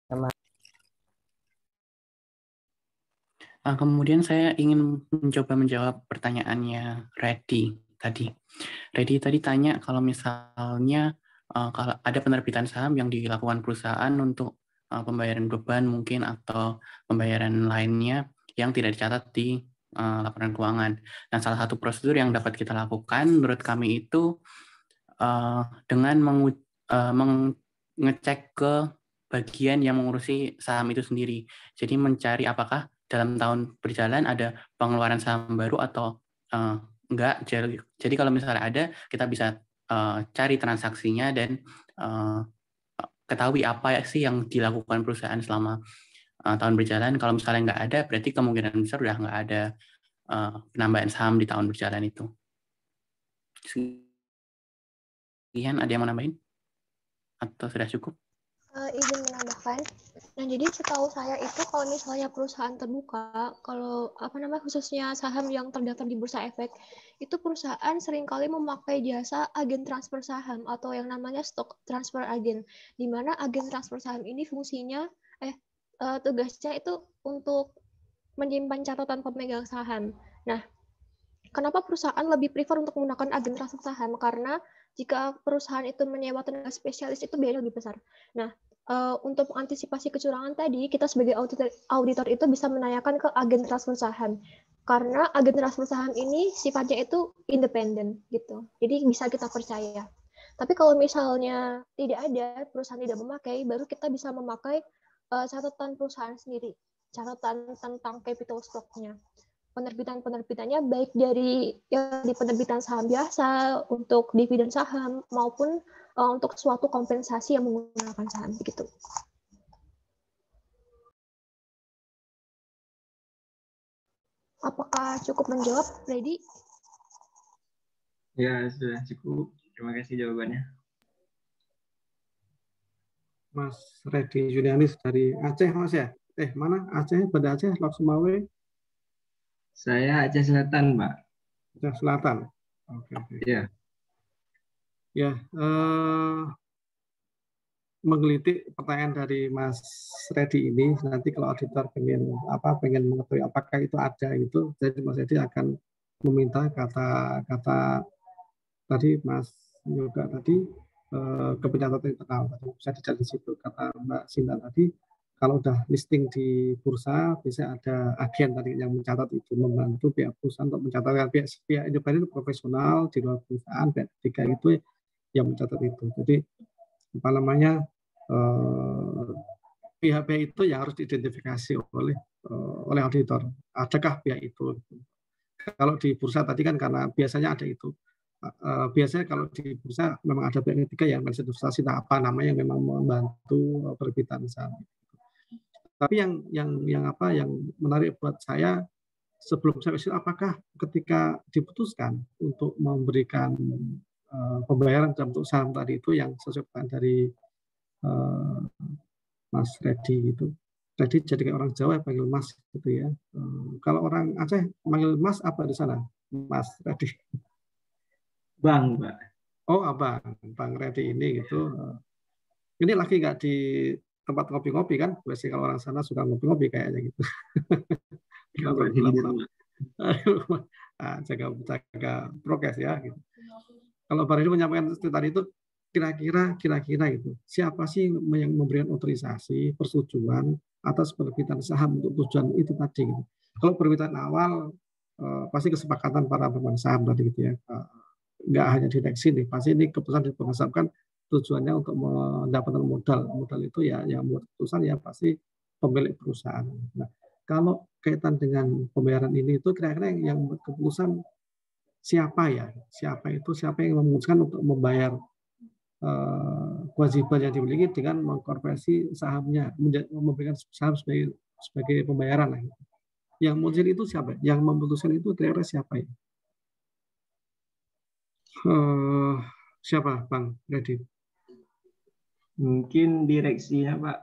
Sama. Kemudian saya ingin mencoba menjawab pertanyaannya Reddy tadi. Reddy tadi tanya kalau misalnya kalau ada penerbitan saham yang dilakukan perusahaan untuk pembayaran beban mungkin atau pembayaran lainnya yang tidak dicatat di laporan keuangan. Nah, salah satu prosedur yang dapat kita lakukan menurut kami itu dengan mengecek ke bagian yang mengurusi saham itu sendiri. Jadi mencari apakah dalam tahun berjalan ada pengeluaran saham baru atau enggak. Jadi kalau misalnya ada, kita bisa cari transaksinya dan ketahui apa sih yang dilakukan perusahaan selama tahun berjalan. Kalau misalnya nggak ada, berarti kemungkinan besar udah nggak ada penambahan saham di tahun berjalan itu. Sekian, ada yang mau nambahin? Atau sudah cukup? Izin menambahkan. Nah, jadi setahu saya itu kalau misalnya perusahaan terbuka, kalau khususnya saham yang terdaftar di Bursa Efek, itu perusahaan seringkali memakai jasa agen transfer saham atau yang namanya stock transfer agent, di mana agen transfer saham ini fungsinya tugasnya itu untuk menyimpan catatan pemegang saham. Nah, kenapa perusahaan lebih prefer untuk menggunakan agen transfer saham? Karena jika perusahaan itu menyewa tenaga spesialis itu biayanya lebih besar. Nah, untuk mengantisipasi kecurangan tadi, kita sebagai auditor itu bisa menanyakan ke agen transfer saham. Karena agen transfer saham ini sifatnya itu independen gitu. Jadi bisa kita percaya. Tapi kalau misalnya tidak ada, perusahaan tidak memakai, baru kita bisa memakai catatan perusahaan sendiri. Catatan tentang capital stock-nya. Penerbitannya baik dari penerbitan saham biasa untuk dividen saham maupun untuk suatu kompensasi yang menggunakan saham begitu. Apakah cukup menjawab, Reddy? Ya, sudah cukup. Terima kasih jawabannya. Mas Reddy Julianis dari Aceh, Mas ya? Mana Aceh? Pada Aceh, Lok Sumawe? Saya Aceh Selatan, Pak. Aceh Selatan. Oke. Ya. Ya, menggelitik pertanyaan dari Mas Reddy ini, nanti kalau auditor pengen mengetahui apakah itu ada itu, jadi Mas Reddy akan meminta kata tadi Mas Yoga tadi ke pencatatan internal, bisa dicari di situ. Kata Mbak Sinta tadi, kalau udah listing di bursa bisa ada agen tadi yang mencatat itu, membantu pihak perusahaan untuk mencatatkan. Pihak independen profesional di luar perusahaan, pihak ketiga itu yang mencatat itu. Jadi pihak-pihak itu yang harus diidentifikasi oleh auditor. Adakah pihak itu? Kalau di bursa tadi kan karena biasanya ada itu. Biasanya kalau di bursa memang ada pihak ketiga yang mensertifikasi apa namanya yang memang membantu perbitan saham. Tapi yang menarik buat saya sebelum saya apakah ketika diputuskan untuk memberikan pembayaran dalam bentuk saham tadi itu yang sesuai dari Mas Reddy gitu. Reddy jadi kayak orang Jawa panggil Mas gitu ya. Kalau orang Aceh panggil Mas apa di sana? Mas Reddy. Bang, Pak. Oh, abang, Bang Reddy ini gitu. Ini lagi nggak di tempat ngopi-ngopi kan? Biasanya kalau orang sana suka ngopi-ngopi kayaknya gitu. Jaga prokes ya. Gitu. Kalau Pak Reddy menyampaikan tadi itu kira-kira itu siapa sih yang memberikan otorisasi persetujuan atas penerbitan saham untuk tujuan itu tadi gitu. Kalau permintaan awal pasti kesepakatan para pemegang saham tadi gitu ya. Nggak hanya direksi nih, pasti ini keputusan dipermasalahan tujuannya untuk mendapatkan modal itu ya yang membuat keputusan ya pasti pemilik perusahaan. Nah, kalau kaitan dengan pembayaran ini itu kira-kira yang membuat keputusan siapa ya? Siapa yang memutuskan untuk membayar kewajiban yang dimiliki dengan mengkonversi sahamnya, memberikan saham sebagai pembayaran lah. Yang memutuskan itu siapa? Yang memutuskan itu kira-kira siapa ya? Siapa Bang Reddy? Mungkin direksinya Pak,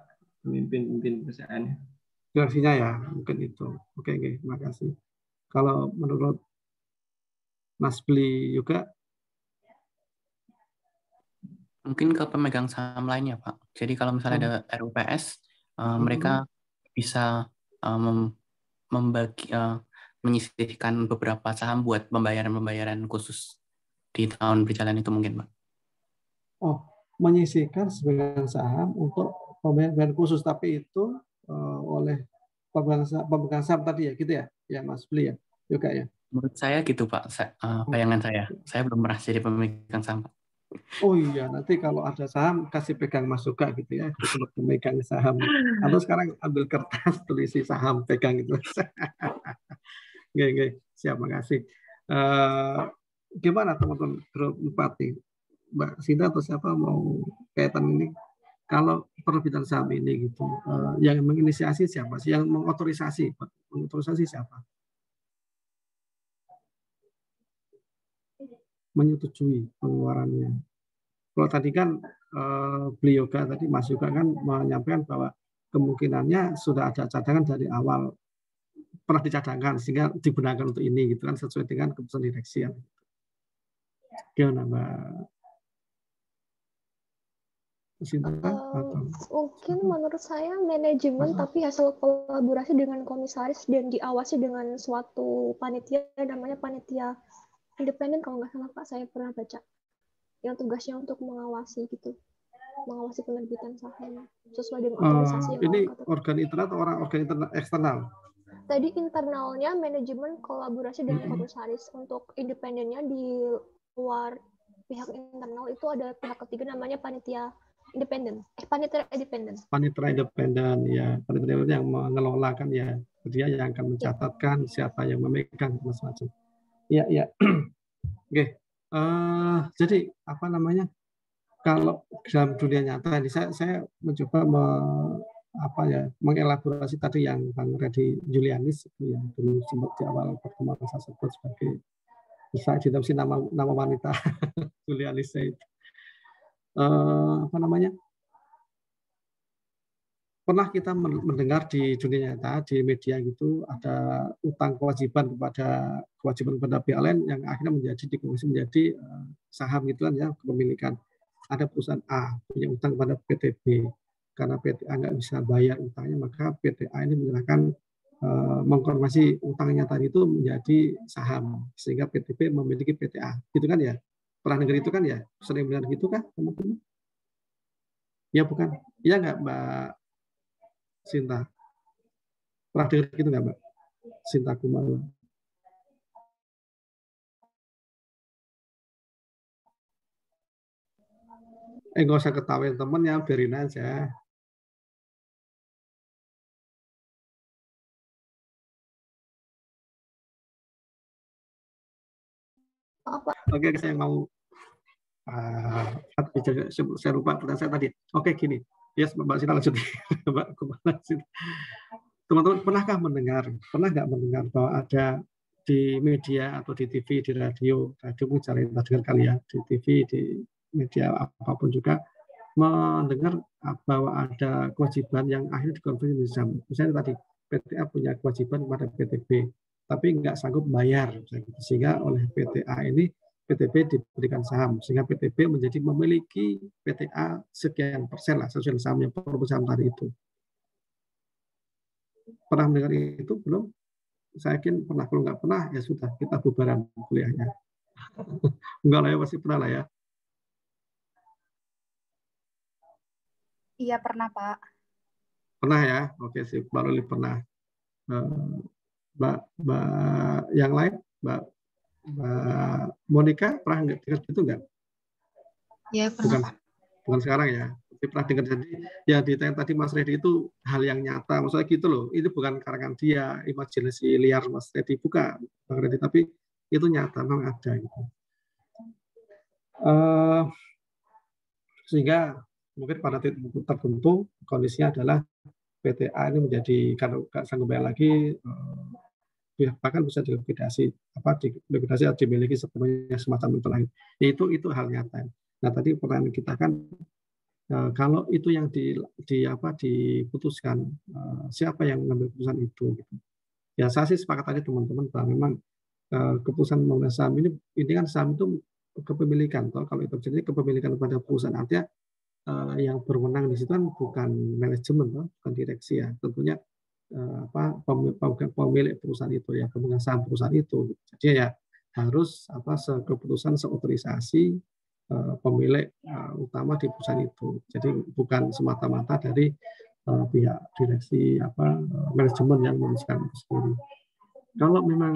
pemimpin perusahaannya. Direksinya ya, mungkin itu. Oke, terima kasih. Kalau menurut Mas Bli juga? Mungkin ke pemegang saham lainnya Pak. Jadi kalau misalnya ada RUPS, mereka bisa membagi, menyisihkan beberapa saham buat pembayaran khusus di tahun berjalan itu mungkin Pak. Oh, menyisihkan sebagian saham untuk pembayaran khusus, tapi itu oleh pemegang saham tadi ya, gitu ya, ya Mas Bli ya, juga ya. Menurut saya gitu Pak, bayangan saya belum pernah jadi pemegang saham Pak. Oh iya, nanti kalau ada saham kasih pegang Mas juga gitu ya, untuk pemegang saham. Atau sekarang ambil kertas tulisi saham pegang gitu. Oke, siap, makasih. Gimana teman-teman grup 4 nih? Mbak Sinta atau siapa mau kaitan ini? Kalau penerbitan saham ini gitu, yang menginisiasi siapa sih? Yang mengotorisasi? Mengotorisasi siapa? Menyetujui pengeluarannya. Kalau tadi kan beliau tadi Mas juga kan menyampaikan bahwa kemungkinannya sudah ada cadangan dari awal, pernah dicadangkan sehingga digunakan untuk ini gitu kan, sesuai dengan keputusan direksi. Gimana Mbak Sinta? Mungkin menurut saya manajemen, tapi hasil kolaborasi dengan komisaris dan diawasi dengan suatu panitia, namanya panitia independen kalau nggak salah Pak, saya pernah baca, yang tugasnya untuk mengawasi gitu, mengawasi penerbitan saham sesuai dengan otorisasi yang ini organ internal atau organ internal eksternal? Tadi internalnya manajemen kolaborasi dengan komisaris, untuk independennya di luar pihak internal itu ada pihak ketiga namanya panitia independen, panitera independen. Panitera independen ya, panitera yang mengelola kan ya, dia yang akan mencatatkan siapa yang memegang macam-macam. Ya. Oke. Jadi apa namanya? Kalau dalam dunia nyata ini saya mencoba mengelaborasi tadi yang Bang Reddy Julianis itu yang dulu sempat di awal pertemuan saya sebut sebagai bisa ditafsir nama wanita Julianis itu. Pernah kita mendengar di dunia nyata, di media gitu, ada utang kewajiban kepada pihak lain yang akhirnya menjadi saham gitu kan ya, kepemilikan. Ada perusahaan A punya utang kepada PT B, karena PT A nggak bisa bayar utangnya, maka PT A ini menyerahkan mengkonversi utangnya tadi itu menjadi saham, sehingga PT B memiliki PT A, gitu kan ya? Pernah dengar itu kan ya? Sering benar gitu kan teman-teman? Ya bukan? Iya nggak Mbak Sinta? Pernah dengar gitu nggak Mbak Sinta Kumala? Nggak usah ketawain temen ya, biarin aja. Oke, saya mau saya lupa pertanyaan saya tadi. Oke, gini. Yes, Mbak Sinta lanjut. Mbak Kumala. Teman-teman pernah nggak mendengar bahwa ada di media atau di TV, di radio mungkin cara dengar kali ya, di TV, di media apapun juga mendengar bahwa ada kewajiban yang akhirnya dikonversi menjadi saham. Misalnya tadi PTA punya kewajiban kepada PTB, tapi nggak sanggup bayar, sehingga oleh PTA ini PTB diberikan saham, sehingga PTB menjadi memiliki PTA sekian persen lah sesuai saham yang perusahaan tadi itu. Pernah mendengar itu belum? Saya yakin pernah. Kalau nggak pernah, ya sudah, kita bubaran kuliahnya. Enggak lah ya, pasti pernah lah ya. Iya, pernah, Pak. Pernah ya? Oke, sih. Mbak Luli pernah. Mbak yang lain? Mbak Monica pernah dengar itu nggak? Ya, pernah. Bukan sekarang ya. Tapi pernah dengar. Jadi yang ditanya tadi Mas Reddy itu hal yang nyata. Maksudnya gitu loh. Ini bukan karangan dia, imajinasi liar Mas Reddy, bukan Bang Reddy, tapi itu nyata, memang ada gitu. Sehingga mungkin pada titik tertentu kondisinya adalah PTA ini menjadi, kalau nggak sanggup bayar lagi, bahkan bisa dilikuidasi, dilikuidasi atau dimiliki sepenuhnya semacam itu lain. Itu hal nyata. Nah tadi pertanyaan kita kan, kalau itu yang diputuskan, siapa yang mengambil keputusan itu? Gitu. Ya saya sih sepakat tadi teman-teman bahwa memang keputusan mengenai saham ini kan saham itu kepemilikan. Kalau itu jadi kepemilikan pada perusahaan, artinya yang berwenang di situ kan bukan manajemen, bukan direksi ya. Tentunya pemilik perusahaan itu ya, pemegang saham perusahaan itu. Jadi ya harus keputusan seotorisasi pemilik utama di perusahaan itu. Jadi bukan semata-mata dari pihak direksi manajemen yang memutuskan itu sendiri. Kalau memang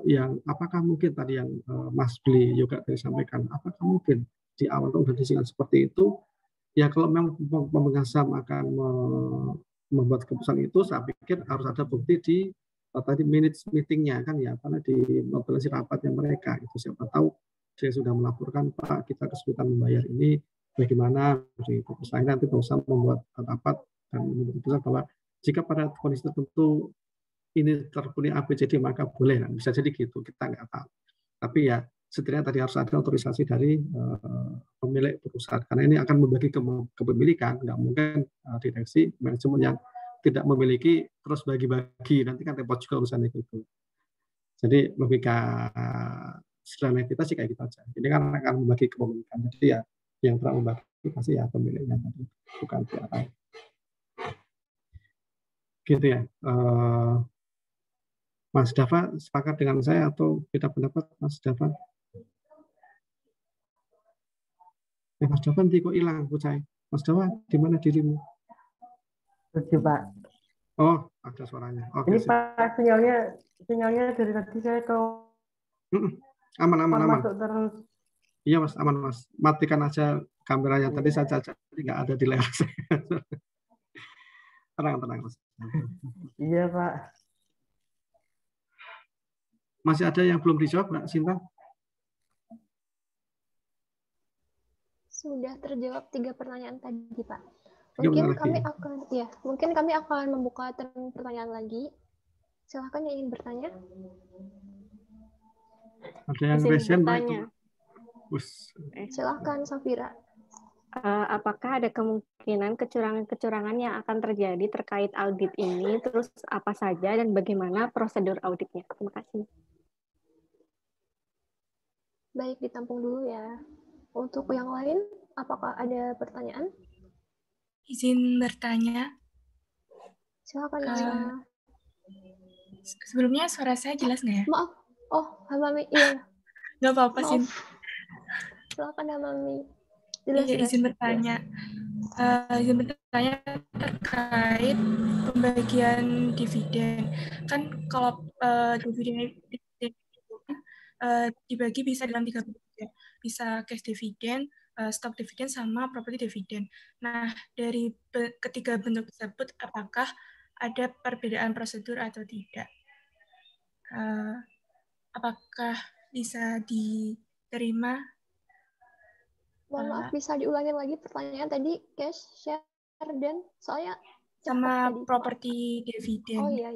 yang apakah mungkin tadi yang Mas Bli juga tadi sampaikan, apakah mungkin di awal sudah disingkat seperti itu? Ya kalau memang pemegang saham akan membuat keputusan itu, saya pikir harus ada bukti di tadi minutes meetingnya kan ya, karena di mobilisasi rapatnya mereka itu siapa tahu saya sudah melaporkan Pak kita kesulitan membayar ini bagaimana itu. Saya nanti berusaha membuat rapat dan membuat keputusan bahwa jika pada kondisi tertentu ini terpenuhi ABCD maka boleh, bisa jadi gitu, kita nggak tahu. Tapi ya setidaknya tadi harus ada otorisasi dari pemilik perusahaan, karena ini akan membagi kepemilikan, nggak mungkin direksi manajemen yang tidak memiliki terus bagi-bagi, nanti kan repot juga urusannya gitu. Jadi logika sederhana kita sih kayak gitu aja. Ini kan akan membagi kepemilikan, jadi ya yang telah membagi pasti ya pemiliknya tadi, bukan pihak lain. Gitu ya. Mas Dava sepakat dengan saya atau beda pendapat, Mas Dava? Mas Dava nanti kok hilang, Pucai. Mas Dava, di mana dirimu? Setuju, Pak. Oh, ada suaranya. Oke, ini Pak, sinyalnya dari tadi saya ke aman. Masuk terus. Iya Mas, aman Mas. Matikan aja kameranya. Tadi saya cacat, jadi nggak ada di layar saya. Tenang Mas. Iya Pak. Masih ada yang belum dijawab, Mbak Sinta? Sudah terjawab 3 pertanyaan tadi, Pak. Mungkin kami akan membuka pertanyaan lagi. Silahkan yang ingin bertanya. Ada yang bertanya. Silahkan, Safira. Apakah ada kemungkinan kecurangan-kecurangan yang akan terjadi terkait audit ini? Terus apa saja dan bagaimana prosedur auditnya? Terima kasih. Baik, ditampung dulu ya. Untuk yang lain, apakah ada pertanyaan? Izin bertanya. Silakan. Sebelumnya suara saya jelas nggak ya? Maaf. Oh, Hamami, iya. Nggak apa-apa, Sin. Silakan, Hamami. Izin bertanya. Izin bertanya terkait pembagian dividen. Kan kalau dividen itu dibagi bisa dalam 3 bentuk ya. Bisa cash dividen, stock dividen, sama property dividen. Nah, dari ketiga bentuk tersebut, apakah ada perbedaan prosedur atau tidak? Apakah bisa diterima? Mohon maaf, bisa diulangi lagi pertanyaan tadi, cash, share, dan soalnya sama property dividen. Oh iya.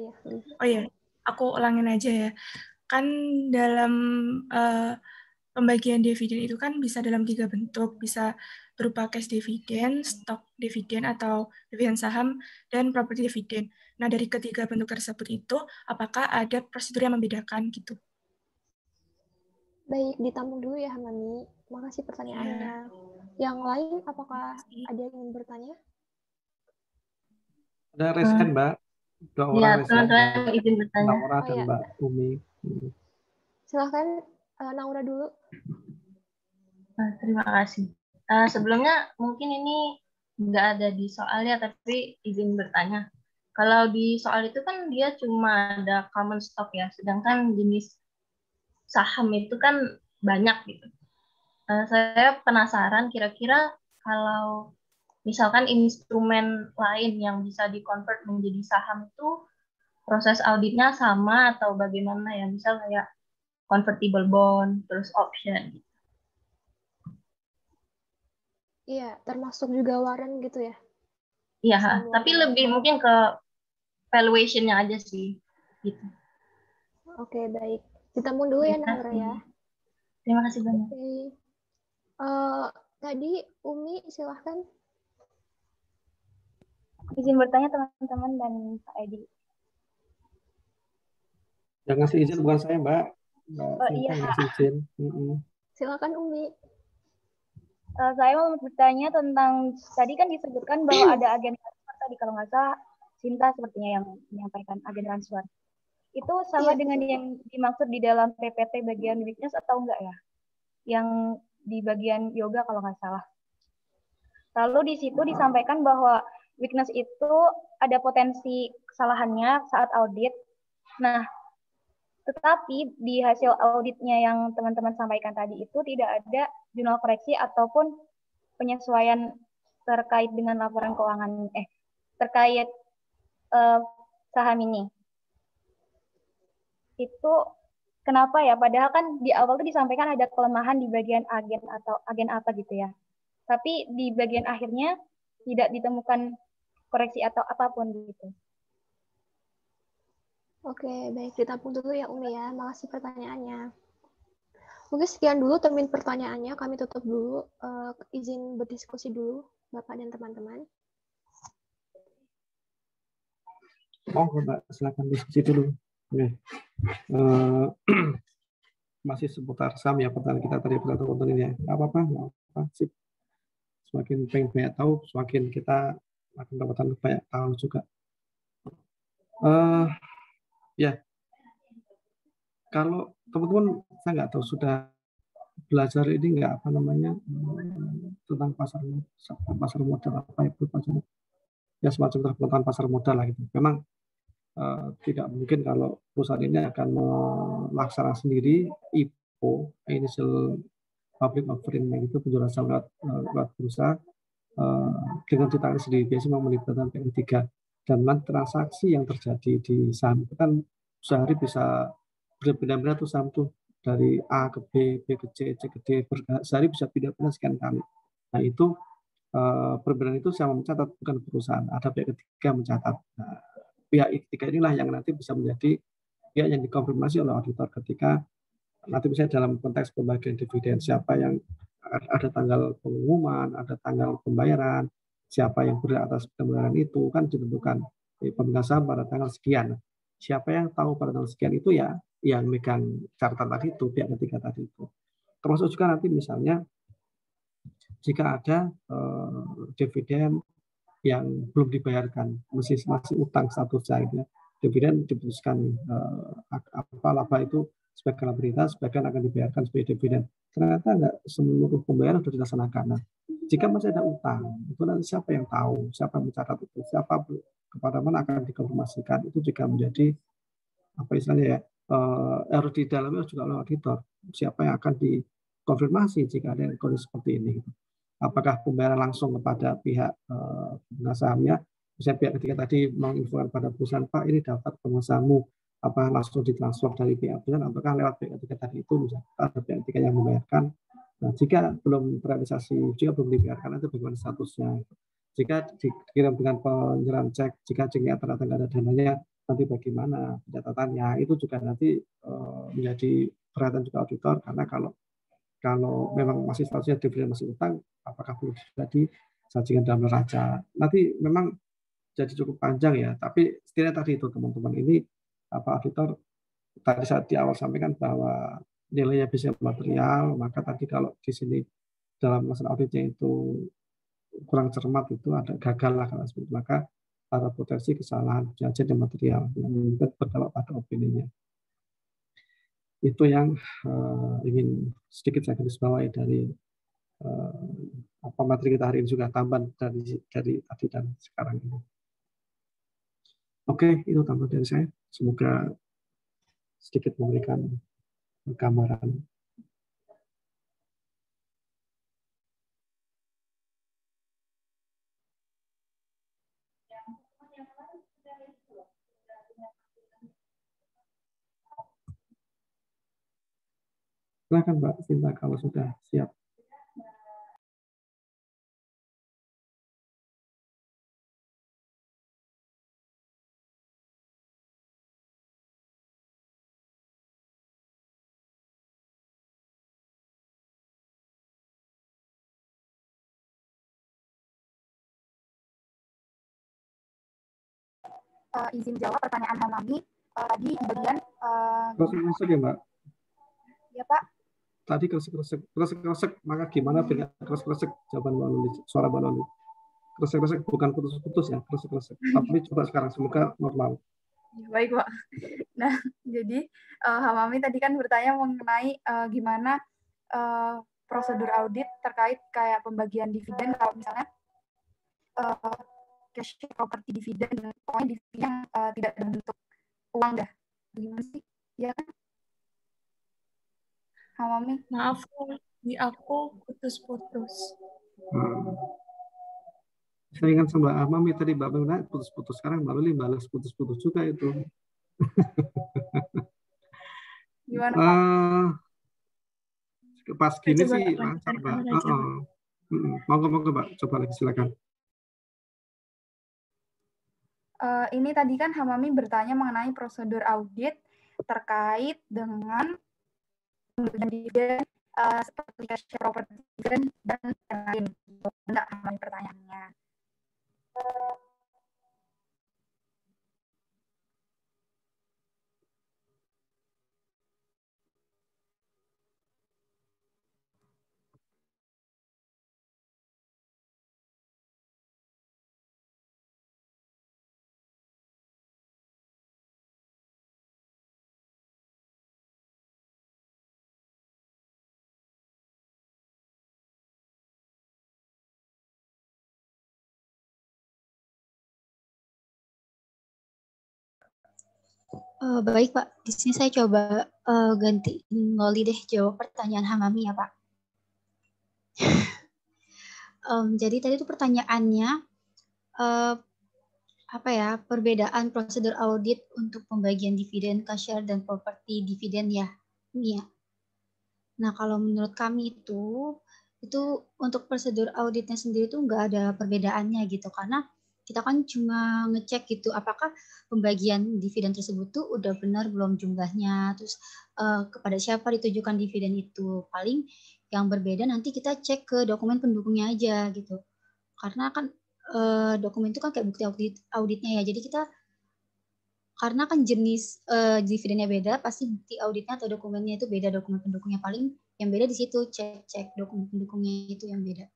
Oh iya, aku ulangin aja ya. Kan dalam pembagian dividen itu kan bisa dalam 3 bentuk, bisa berupa cash dividen, stock dividen atau dividen saham, dan property dividen. Nah, dari ketiga bentuk tersebut itu, apakah ada prosedur yang membedakan gitu? Baik, ditampung dulu ya Hamami. Makasih pertanyaannya. Yang lain, apakah ada yang ingin bertanya? Ada resen, Mbak. Dua orang Ya, resen. teman-teman izin bertanya. Naura dan ya. Mbak Umi. Silahkan Naura dulu. Terima kasih. Sebelumnya mungkin ini nggak ada di soalnya, tapi izin bertanya. Kalau di soal itu kan dia cuma ada common stock ya, sedangkan jenis saham itu kan banyak gitu. Saya penasaran kira-kira kalau misalkan instrumen lain yang bisa di-convert menjadi saham itu proses auditnya sama atau bagaimana ya? Misal kayak convertible bond, terus option. Iya, termasuk juga warrant gitu ya? Iya, tapi lebih mungkin ke valuation-nya aja sih. Gitu. Oke, baik. Ditampung dulu ya, Naura ya. Terima kasih banyak. Oke. Tadi Umi, silahkan. Izin bertanya teman-teman dan Pak Edi. Yang ngasih izin bukan saya, Mbak. Iya. Ngasih izin. Silakan Umi. Saya mau bertanya tentang, tadi kan disebutkan bahwa ada agen transfer tadi, kalau nggak salah Sinta sepertinya yang menyampaikan agen transfer. Itu sama dengan yang dimaksud di dalam PPT bagian weakness atau enggak ya? Yang di bagian yoga kalau nggak salah. Lalu di situ disampaikan bahwa weakness itu ada potensi kesalahannya saat audit. Nah, tetapi di hasil auditnya yang teman-teman sampaikan tadi itu tidak ada jurnal koreksi ataupun penyesuaian terkait dengan laporan keuangan, terkait saham ini. Itu kenapa ya? Padahal kan di awal itu disampaikan ada kelemahan di bagian agen atau agen apa gitu ya. Tapi di bagian akhirnya tidak ditemukan koreksi atau apapun gitu. Oke, baik. Ditampung dulu ya Umi ya. Makasih pertanyaannya. Mungkin sekian dulu termin pertanyaannya. Kami tutup dulu. Izin berdiskusi dulu, Bapak dan teman-teman. Oh, Mbak, silakan diskusi dulu. Masih seputar saham ya pertanyaan kita tadi pertanyaan ini ya. Nggak apa-apa. Sip. Semakin banyak tahu, semakin kita akan mendapatkan banyak tahu juga. Ya, kalau teman-teman saya nggak tahu sudah belajar ini nggak tentang pasar modal apa itu pasarnya? Ya semacam pengetahuan pasar modal lah gitu. Memang tidak mungkin kalau perusahaan ini akan melaksanakan sendiri IPO, initial public offering, itu penjualan saham lewat bursa dengan ditangani sendiri. Biasanya melibatkan PN3 dan transaksi yang terjadi di saham itu kan sehari bisa berbeda-beda tuh saham tuh dari A ke B, B ke C, C ke D, sehari bisa pindah-pindah sekian kali. Nah itu perbedaan itu sama mencatat, bukan perusahaan. Ada pihak ketiga mencatat. Nah, pihak ketiga inilah yang nanti bisa menjadi pihak yang dikonfirmasi oleh auditor ketika nanti misalnya dalam konteks pembagian dividen, siapa yang ada tanggal pengumuman, ada tanggal pembayaran, siapa yang berhak atas pembayaran itu kan ditentukan pemegang saham pada tanggal sekian. Siapa yang tahu pada tanggal sekian itu ya yang megang catatan tadi itu, pihak ketiga tadi itu. Termasuk juga nanti misalnya jika ada dividen yang belum dibayarkan, masih utang statusnya, gitu ya. Dividen diputuskan laba itu sebagian laba, sebagian akan dibayarkan sebagai dividen. Ternyata enggak seluruh pembayaran sudah dilaksanakan. Nah, jika masih ada utang, itu nanti siapa yang tahu, siapa yang mencatat itu, siapa kepada mana akan dikonfirmasikan, itu juga menjadi apa istilahnya ya, harus didalami juga oleh auditor. Siapa yang akan dikonfirmasi jika ada kondisi seperti ini. Apakah pembayaran langsung kepada pihak pemegang sahamnya, misalnya pihak ketiga tadi menginfokan pada perusahaan, Pak ini daftar pemegang sahammu, apa langsung ditransfer dari pihak perusahaan, apakah lewat pihak ketiga tadi itu, misalnya ada pihak ketiga yang membayarkan. Nah, jika belum terrealisasi, jika belum dibayarkan, itu bagaimana statusnya. Jika dikirim dengan penyerahan cek, jika ceknya ternyata nggak ada dananya, nanti bagaimana pencatatannya, itu juga nanti menjadi perhatian juga auditor, karena kalau memang masih statusnya dividen masih utang, apakah perlu sudah disajikan dalam neraca. Nanti memang jadi cukup panjang ya, tapi setidaknya tadi itu teman-teman, ini auditor tadi saat di awal sampaikan bahwa nilainya bisa material, maka tadi kalau di sini dalam melaksanakan auditnya itu kurang cermat, itu ada gagal lah kalau seperti itu, maka ada potensi kesalahan jajan dan material yang berdampak pada opininya. Itu yang ingin sedikit saya garis bawahi dari materi kita hari ini, juga tambahan dari tadi dan sekarang ini. Oke, itu tambahan dari saya. Semoga sedikit memberikan gambaran. Silakan Mbak Sinta kalau sudah siap. Izin jawab pertanyaan Hamami di bagian Kresek ya Mbak? Ya Pak. Tadi kresek, maka gimana dengan kresek jawaban Mbak Luli, suara Mbak Luli? Kresek bukan putus-putus ya, kresek. Tapi coba sekarang semoga normal. Baik Pak. Nah, jadi Hamami tadi kan bertanya mengenai gimana prosedur audit terkait kayak pembagian dividen, kalau misalnya cash property dividen, pokoknya dividen yang tidak berbentuk uang dah. Gimana sih? Ya kan? Hamami? Maaf, di aku putus-putus. Saya ingat sama Hamami tadi Mbak Luli putus-putus, sekarang Mbak Luli balas putus-putus juga itu. Gimana Pak? Pas gini sih lancar Mbak. Monggo Mbak, coba lagi silakan. Ini tadi kan Hamami bertanya mengenai prosedur audit terkait dengan pembagian dividen seperti cash property dividen dan lain-lain. Enggak Hamami pertanyaannya. Baik Pak, di sini saya coba ganti Loli deh jawab pertanyaan Hamami ya Pak. Jadi tadi itu pertanyaannya perbedaan prosedur audit untuk pembagian dividen, cash share, dan properti dividen ya. Ini ya. Nah kalau menurut kami itu untuk prosedur auditnya sendiri itu nggak ada perbedaannya gitu, karena kita kan cuma ngecek gitu apakah pembagian dividen tersebut tuh udah benar belum jumlahnya, terus kepada siapa ditujukan dividen itu. Paling yang berbeda nanti kita cek ke dokumen pendukungnya aja gitu, karena kan dokumen itu kan kayak bukti auditnya ya, jadi kita karena kan jenis dividennya beda, pasti bukti auditnya atau dokumennya itu beda, dokumen pendukungnya. Paling yang beda di situ, cek dokumen pendukungnya itu yang beda.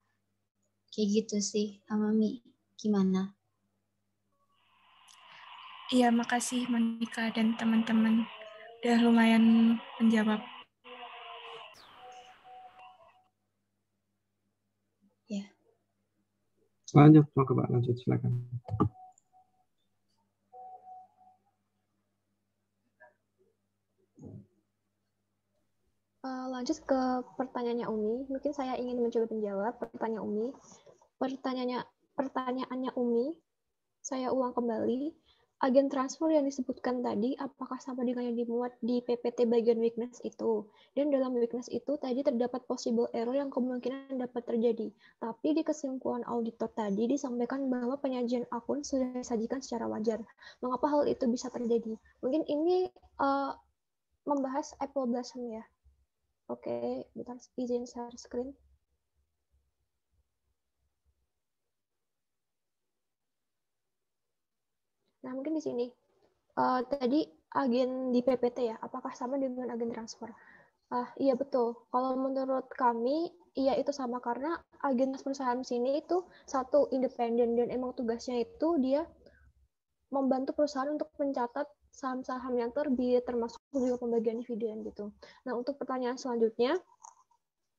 Kayak gitu sih, Hamami. Gimana? Iya, makasih Monica dan teman-teman. Udah lumayan menjawab. Ya. Lanjut, mau ke Mbak, lanjut silakan. Lanjut ke pertanyaannya Umi. Mungkin saya ingin mencoba menjawab pertanyaan Umi. Pertanyaannya Umi, saya ulang kembali. agen transfer yang disebutkan tadi apakah sama dengan yang dimuat di PPT bagian weakness itu. Dan dalam weakness itu tadi terdapat possible error yang kemungkinan dapat terjadi. Tapi di kesimpulan auditor tadi disampaikan bahwa penyajian akun sudah disajikan secara wajar. Mengapa hal itu bisa terjadi? Mungkin ini membahas Apple Blossom ya. Oke, bentar izin share screen. Nah, mungkin di sini. Tadi agen di PPT ya, apakah sama dengan agen transfer? Iya betul. Kalau menurut kami, iya itu sama karena agen transfer saham sini itu satu independen dan emang tugasnya itu dia membantu perusahaan untuk mencatat saham-saham yang terbit, termasuk juga pembagian dividen gitu. Nah, untuk pertanyaan selanjutnya,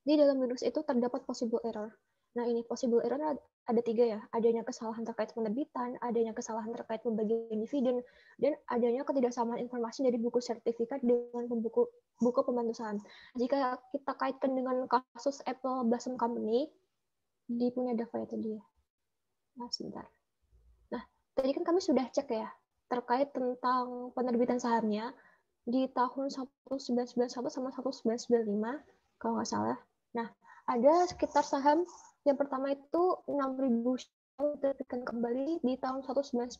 di dalam Windows itu terdapat possible error. Nah, ini possible error ada 3 ya, adanya kesalahan terkait penerbitan, adanya kesalahan terkait pembagian dividen, dan adanya ketidaksamaan informasi dari buku sertifikat dengan buku pembantu saham. Jika kita kaitkan dengan kasus Apple Blossom Company, di punya data itu dia. Nah, sebentar. Nah, tadi kan kami sudah cek ya, terkait tentang penerbitan sahamnya di tahun 1991 sama 1995, kalau nggak salah. Nah, ada sekitar saham yang pertama itu 6.000 diterbitkan kembali di tahun 1995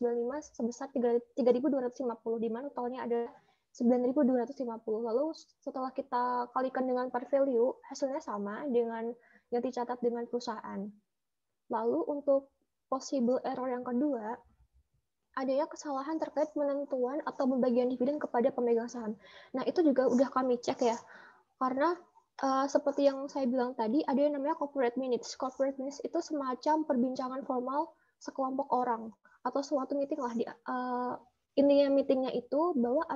sebesar 3.250, di mana totalnya ada 9.250. Lalu setelah kita kalikan dengan par value, hasilnya sama dengan yang dicatat dengan perusahaan. Lalu untuk possible error yang kedua, adanya kesalahan terkait penentuan atau pembagian dividen kepada pemegang saham. Nah, itu juga udah kami cek ya, karena seperti yang saya bilang tadi, ada yang namanya corporate minutes. Corporate minutes itu semacam perbincangan formal sekelompok orang atau suatu meeting lah. Intinya meetingnya itu bahwa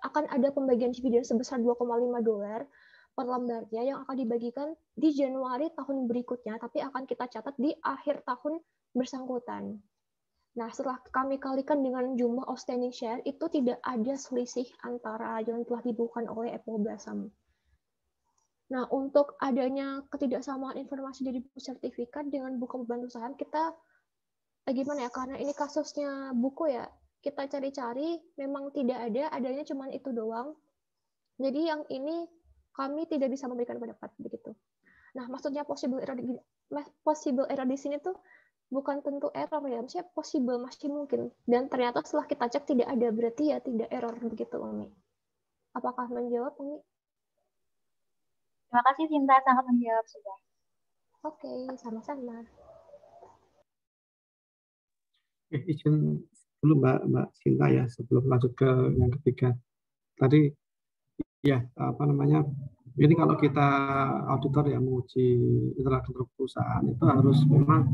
akan ada pembagian dividen sebesar $2,5 per lembarnya yang akan dibagikan di Januari tahun berikutnya, tapi akan kita catat di akhir tahun bersangkutan. Nah, setelah kami kalikan dengan jumlah outstanding share, itu tidak ada selisih antara yang telah dibukukan oleh Apple Blossom. Nah, untuk adanya ketidaksamaan informasi dari buku sertifikat dengan buku pembantu saham, kita gimana ya, karena ini kasusnya buku ya, kita cari-cari, memang tidak ada, adanya cuma itu doang. Jadi yang ini kami tidak bisa memberikan pendapat begitu. Nah, maksudnya possible error di sini tuh bukan tentu error ya, maksudnya possible, masih mungkin. Dan ternyata setelah kita cek tidak ada, berarti ya tidak error begitu, Umi. Apakah menjawab, Umi? Terima kasih, Cinta, sangat menjawab sudah. Oke, sama-sama. Izin dulu Mbak Cinta ya, sebelum lanjut ke yang ketiga. Tadi ya, ini kalau kita auditor yang menguji internal kontrol perusahaan itu harus memang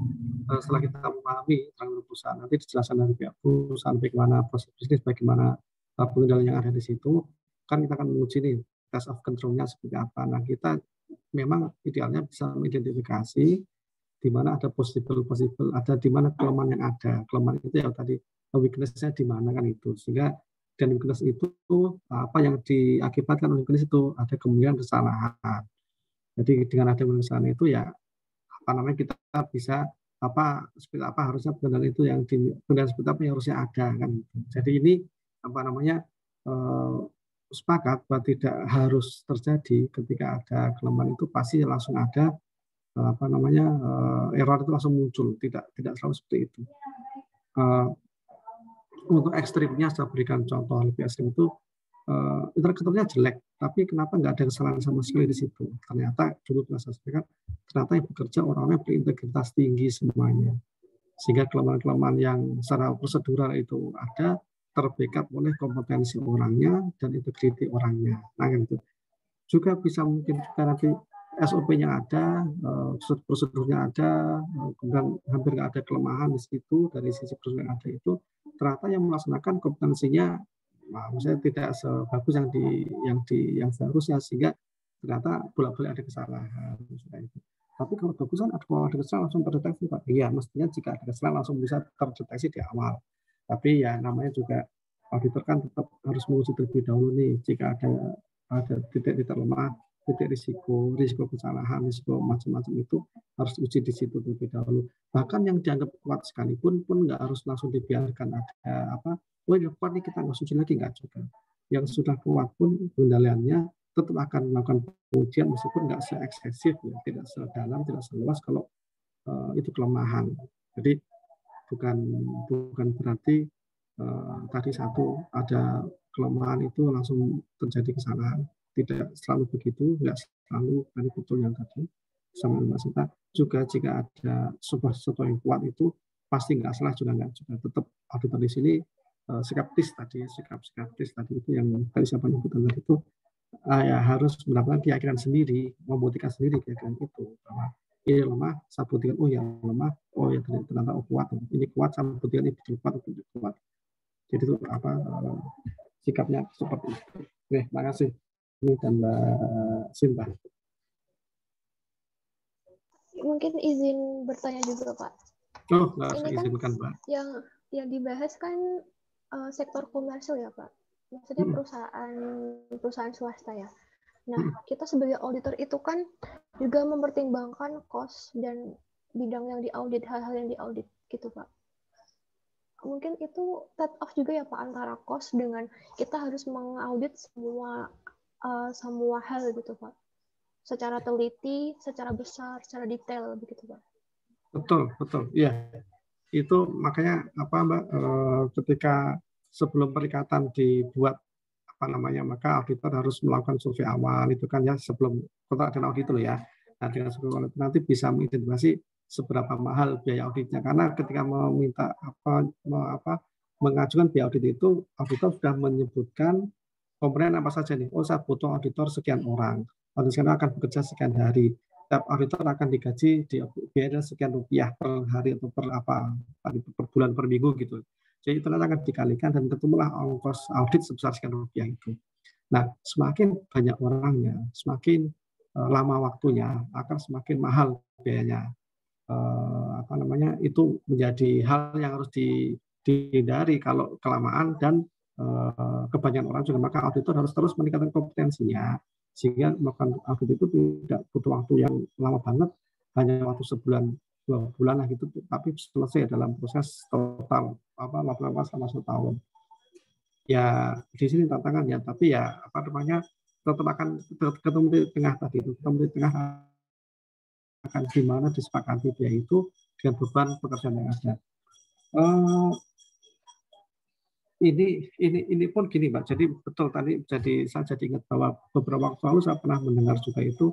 setelah kita memahami internal perusahaan, nanti dijelaskan dari pihak perusahaan bagaimana proses bisnis, bagaimana pengendalian yang ada di situ, kan kita akan menguji nih test of control-nya seperti apa. Nah, kita memang idealnya bisa mengidentifikasi di mana ada possible, ada di mana kelemahan yang ada. Kelemahan itu ya tadi weakness-nya di mana kan itu. Sehingga dan weakness itu apa yang diakibatkan oleh weakness itu ada kemungkinan kesalahan. Jadi dengan ada kesalahan itu ya kita bisa seperti apa harusnya pengendalian itu yang pengendalian seperti apa yang harusnya ada kan. Jadi ini sepakat bahwa tidak harus terjadi ketika ada kelemahan itu pasti langsung ada error itu langsung muncul, tidak selalu seperti itu. Untuk ekstrimnya saya berikan contoh lebih ekstrim itu interpreternya jelek, tapi kenapa nggak ada kesalahan sama sekali di situ? Ternyata dulu saya sampaikan, ternyata yang bekerja orang-orang berintegritas tinggi semuanya, sehingga kelemahan-kelemahan yang secara prosedural itu ada terbackup oleh kompetensi orangnya dan integriti orangnya. Nah, gitu. Juga bisa mungkin nanti SOP-nya ada, prosedurnya ada, kemudian hampir nggak ada kelemahan di situ dari sisi prosedur yang ada itu. Ternyata yang melaksanakan kompetensinya, misalnya tidak sebagus yang seharusnya, sehingga ternyata bolak-balik ada kesalahan. Itu. Tapi kalau bagusan ada kesalahan langsung terdeteksi, Pak. Iya, mestinya jika ada kesalahan langsung bisa terdeteksi di awal. Tapi ya namanya juga auditor kan tetap harus menguji terlebih dahulu nih jika ada titik-titik lemah titik risiko kesalahan, risiko macam-macam itu harus diuji di situ terlebih dahulu. Bahkan yang dianggap kuat sekalipun pun nggak harus langsung dibiarkan ada apa, oh ini kuat nih kita nggak uji lagi, nggak juga. Yang sudah kuat pun pengendaliannya tetap akan melakukan pengujian meskipun nggak se-eksesif, ya, tidak sedalam, tidak seluas kalau itu kelemahan. Jadi bukan berarti tadi satu ada kelemahan itu langsung terjadi kesalahan. Tidak selalu begitu, nggak selalu tadi betul yang tadi sama Mbak Sita. Juga jika ada sesuatu yang kuat itu pasti nggak salah juga nggak juga. Tetap auditor di sini sikap skeptis tadi itu yang tadi siapa nyebutan tadi itu ya harus mendapatkan keyakinan sendiri, membuktikan sendiri keyakinan itu bahwa ini lemah, saya buktikan oh ya lemah, oh ya ternyata kuat, ini kuat, saya buktikan ini betul kuat atau tidak kuat. Jadi itu apa sikapnya seperti itu. Oke, makasih. Ini dan Mbak Sinta. Mungkin izin bertanya juga, Pak. Oh, nggak ini saya kan izinkan, Pak. Yang dibahas kan sektor komersil ya, Pak. Maksudnya perusahaan swasta ya. Nah, kita sebagai auditor itu kan juga mempertimbangkan cost dan bidang yang diaudit, hal-hal yang diaudit gitu, Pak. Mungkin itu trade off juga ya, Pak, antara cost dengan kita harus mengaudit semua hal gitu, Pak. Secara teliti, secara besar, secara detail begitu, Pak. Betul. Iya. Itu makanya apa, Mbak, ketika sebelum perikatan dibuat maka auditor harus melakukan survei awal itu kan ya sebelum kontrak dengan audit ya. Nah, dengan survei awal itu nanti bisa mengidentifikasi seberapa mahal biaya auditnya, karena ketika meminta mengajukan biaya audit itu auditor sudah menyebutkan komponen apa saja nih. Oh, saya butuh auditor sekian orang. Auditor akan bekerja sekian hari. Setiap auditor akan digaji di biaya sekian rupiah per hari atau per bulan, per minggu gitu. Jadi itu nanti akan dikalikan dan ketemulah ongkos audit sebesar sekian rupiah itu. Nah, semakin banyak orangnya, semakin lama waktunya, akan semakin mahal biayanya. Itu menjadi hal yang harus dihindari kalau kelamaan dan kebanyakan orang juga, maka auditor harus terus meningkatkan kompetensinya sehingga melakukan audit itu tidak butuh waktu yang lama banget, hanya waktu sebulan 2 bulan lah gitu, tapi selesai dalam proses total laporan selama 1 tahun. Ya di sini tantangannya, tapi ya tetap akan ketemu di tengah tadi itu, ketemu di tengah akan gimana disepakati dia itu dengan beban pekerjaan yang ada. Ini pun gini, Mbak. Jadi betul tadi, saya jadi ingat bahwa beberapa waktu lalu saya pernah mendengar juga itu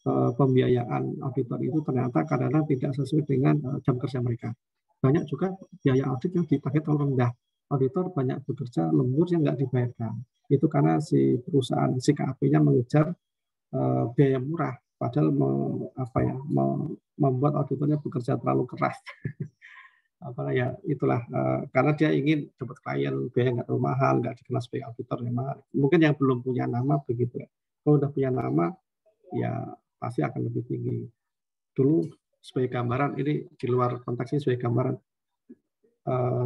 pembiayaan auditor itu ternyata kadang-kadang tidak sesuai dengan jam kerja mereka. Banyak juga biaya audit yang dipakai terlalu rendah. Auditor banyak bekerja lembur yang nggak dibayarkan. Itu karena si perusahaan, si KAP-nya mengejar biaya murah, padahal membuat auditornya bekerja terlalu keras. Itulah karena dia ingin dapat klien, biaya nggak terlalu mahal, nggak dikenal sebagai auditor yang mahal. Mungkin yang belum punya nama begitu. Kalau udah punya nama, ya pasti akan lebih tinggi. Dulu sebagai gambaran, ini di luar konteks ini sebagai gambaran,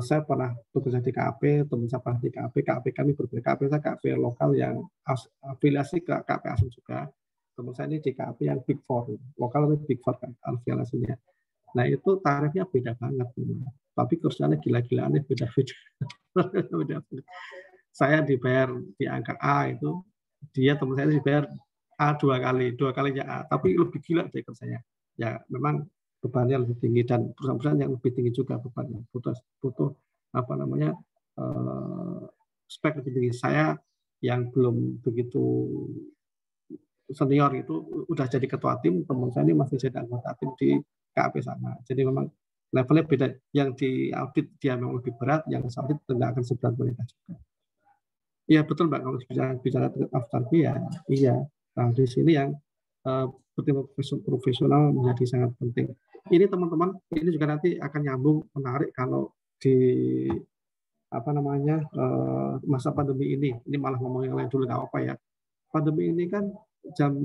saya pernah bekerja di KAP, teman saya pernah di KAP kami berbeda. KAP saya KAP lokal yang afiliasi ke KAP asing juga. Teman saya ini di KAP yang Big Four, lokal itu Big Four kan afiliasinya. Nah itu tarifnya beda banget, tapi kerjaannya gila-gilaan, beda. Saya dibayar di angka A itu, dia teman saya dibayar A dua kalinya A, tapi lebih gila dari kerjanya. Ya memang bebannya lebih tinggi dan perusahaan-perusahaan yang lebih tinggi juga bebannya, butuh spek lebih tinggi. Saya yang belum begitu senior itu udah jadi ketua tim, teman saya ini masih jadi anggota tim di KAP sana. Jadi memang levelnya beda. Yang di audit dia memang lebih berat, yang audit tidak akan seberat mereka juga. Iya betul, Mbak, kalau bicara after ya iya. Nah, di sini yang bertindak profesional menjadi sangat penting. Ini teman-teman, ini juga nanti akan nyambung menarik kalau di masa pandemi ini malah ngomong yang lain dulu nggak apa ya. Pandemi ini kan jam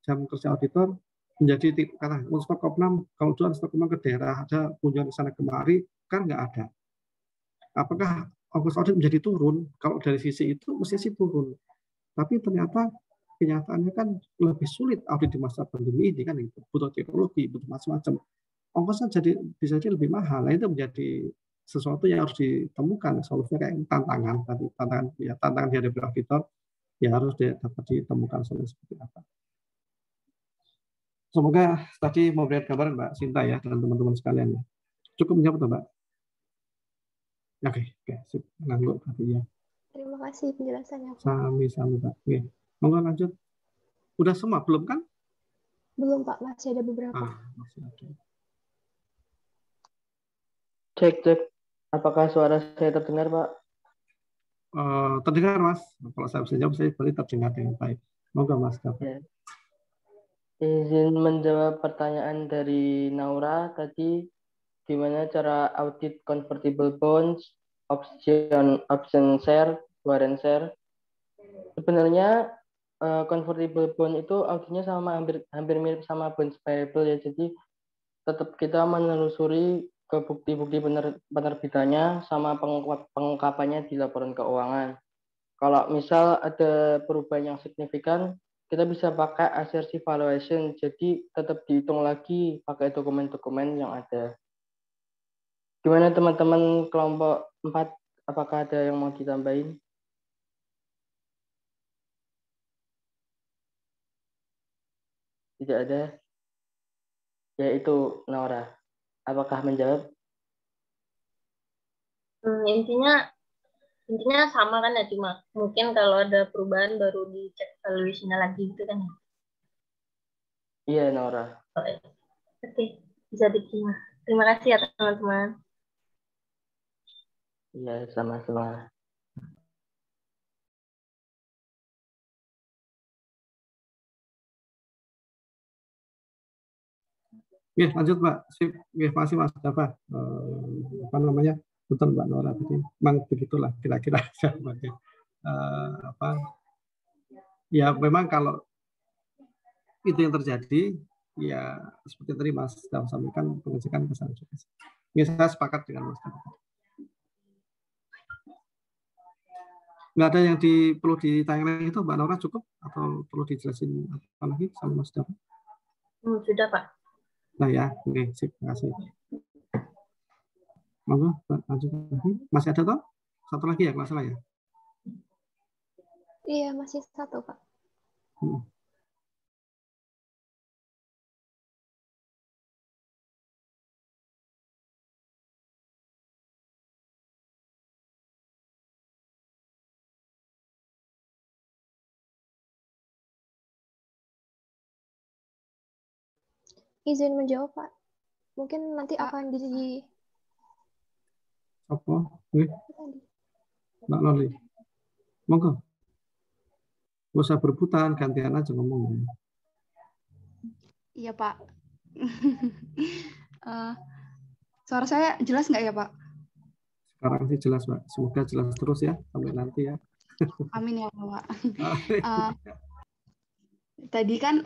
kerja auditor menjadi kata stok Kopnam, kalau jual stok Kopnam ke daerah ada kunjungan ke sana kemari kan nggak ada. Apakah ongkos audit menjadi turun? Kalau dari sisi itu mesti sih turun. Tapi ternyata kenyataannya kan lebih sulit audit di masa pandemi ini kan, itu butuh teknologi, butuh macam-macam. Ongkosnya bisa jadi lebih mahal. Nah, itu menjadi sesuatu yang harus ditemukan solusinya, kayak tantangan tadi, tantangan di hadapi auditor ya harus dapat ditemukan solusi seperti apa. Semoga tadi memberikan gambaran Mbak Sinta ya dan teman-teman sekalian ya. Cukup menjawab Mbak? Oke, sip. Nanggung tadi ya. Terima kasih penjelasannya, Pak. Sami-sami, Pak. Oke. Monggo lanjut. Udah semua belum kan? Belum, Pak. Masih ada beberapa. Masih ada. Cek. Apakah suara saya terdengar, Pak? Terdengar, Mas. Kalau saya bisa jawab, saya berarti terdengar dengan baik. Monggo, Mas. Ya. Izin menjawab pertanyaan dari Naura tadi, gimana cara audit convertible bonds, option share, warrant share. Sebenarnya convertible bond itu auditnya sama hampir mirip sama bonds payable ya. Jadi tetap kita menelusuri ke bukti-bukti penerbitannya sama pengungkapannya di laporan keuangan. Kalau misal ada perubahan yang signifikan, kita bisa pakai assertion valuation. Jadi tetap dihitung lagi pakai dokumen-dokumen yang ada. Gimana teman-teman kelompok 4? Apakah ada yang mau ditambahin? Tidak ada. Yaitu Nora. Apakah menjawab? Intinya sama kan ya, cuma mungkin kalau ada perubahan baru dicek valuation-nya lagi gitu kan ya. Iya, Nora. Oke, bisa diterima. Terima kasih ya teman-teman. Iya, sama-sama. Oke, lanjut Mbak. Sip. Oke, makasih Mas Dafa. Apa namanya? Betul Mbak Nora tadi. Memang begitulah kira-kira jawabannya. Ya memang kalau itu yang terjadi, ya seperti tadi Mas Dafa sampaikan, pengecekan kesalahan juga. Ya, saya sepakat dengan Mas Dafa. Nggak ada yang perlu ditanyakan itu Mbak Nora, cukup atau perlu dijelasin apa lagi sama Mas Dafa? Sudah Pak. Nah ya, oke, sip, terima kasih. Monggo, lanjut lagi. Masih ada toh? Satu lagi ya, kalau salah ya? Iya, masih satu, Pak. Izin menjawab, Pak. Mungkin nanti akan di... Apa? Mbak Loli. Monggo. Nggak usah berebutan, gantian aja ngomongnya. Iya, Pak. Suara saya jelas nggak ya, Pak? Sekarang sih jelas, Pak. Semoga jelas terus ya, sampai nanti ya. Amin ya, Pak. Tadi kan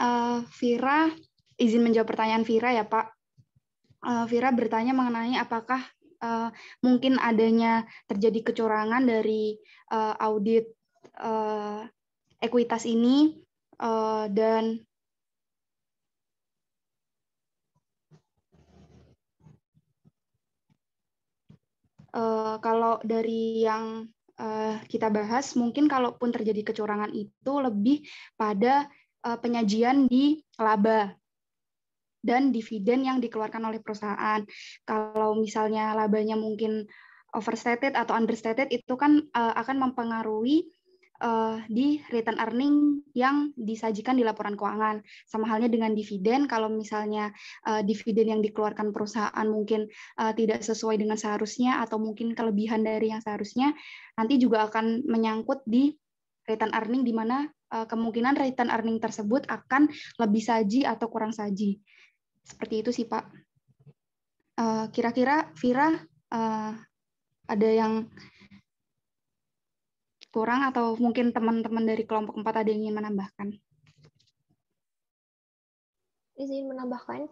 Vira, izin menjawab pertanyaan Vira ya, Pak. Vira bertanya mengenai apakah mungkin adanya terjadi kecurangan dari audit ekuitas ini, dan kalau dari yang kita bahas, mungkin kalaupun terjadi kecurangan itu lebih pada penyajian di laba dan dividen yang dikeluarkan oleh perusahaan. Kalau misalnya labanya mungkin overstated atau understated, itu kan akan mempengaruhi di return earning yang disajikan di laporan keuangan. Sama halnya dengan dividen, kalau misalnya dividen yang dikeluarkan perusahaan mungkin tidak sesuai dengan seharusnya atau mungkin kelebihan dari yang seharusnya, nanti juga akan menyangkut di return earning, di mana kemungkinan return earning tersebut akan lebih saji atau kurang saji. Seperti itu sih, Pak. Kira-kira Vira ada yang kurang atau mungkin teman-teman dari kelompok 4 ada yang ingin menambahkan? Izin menambahkan,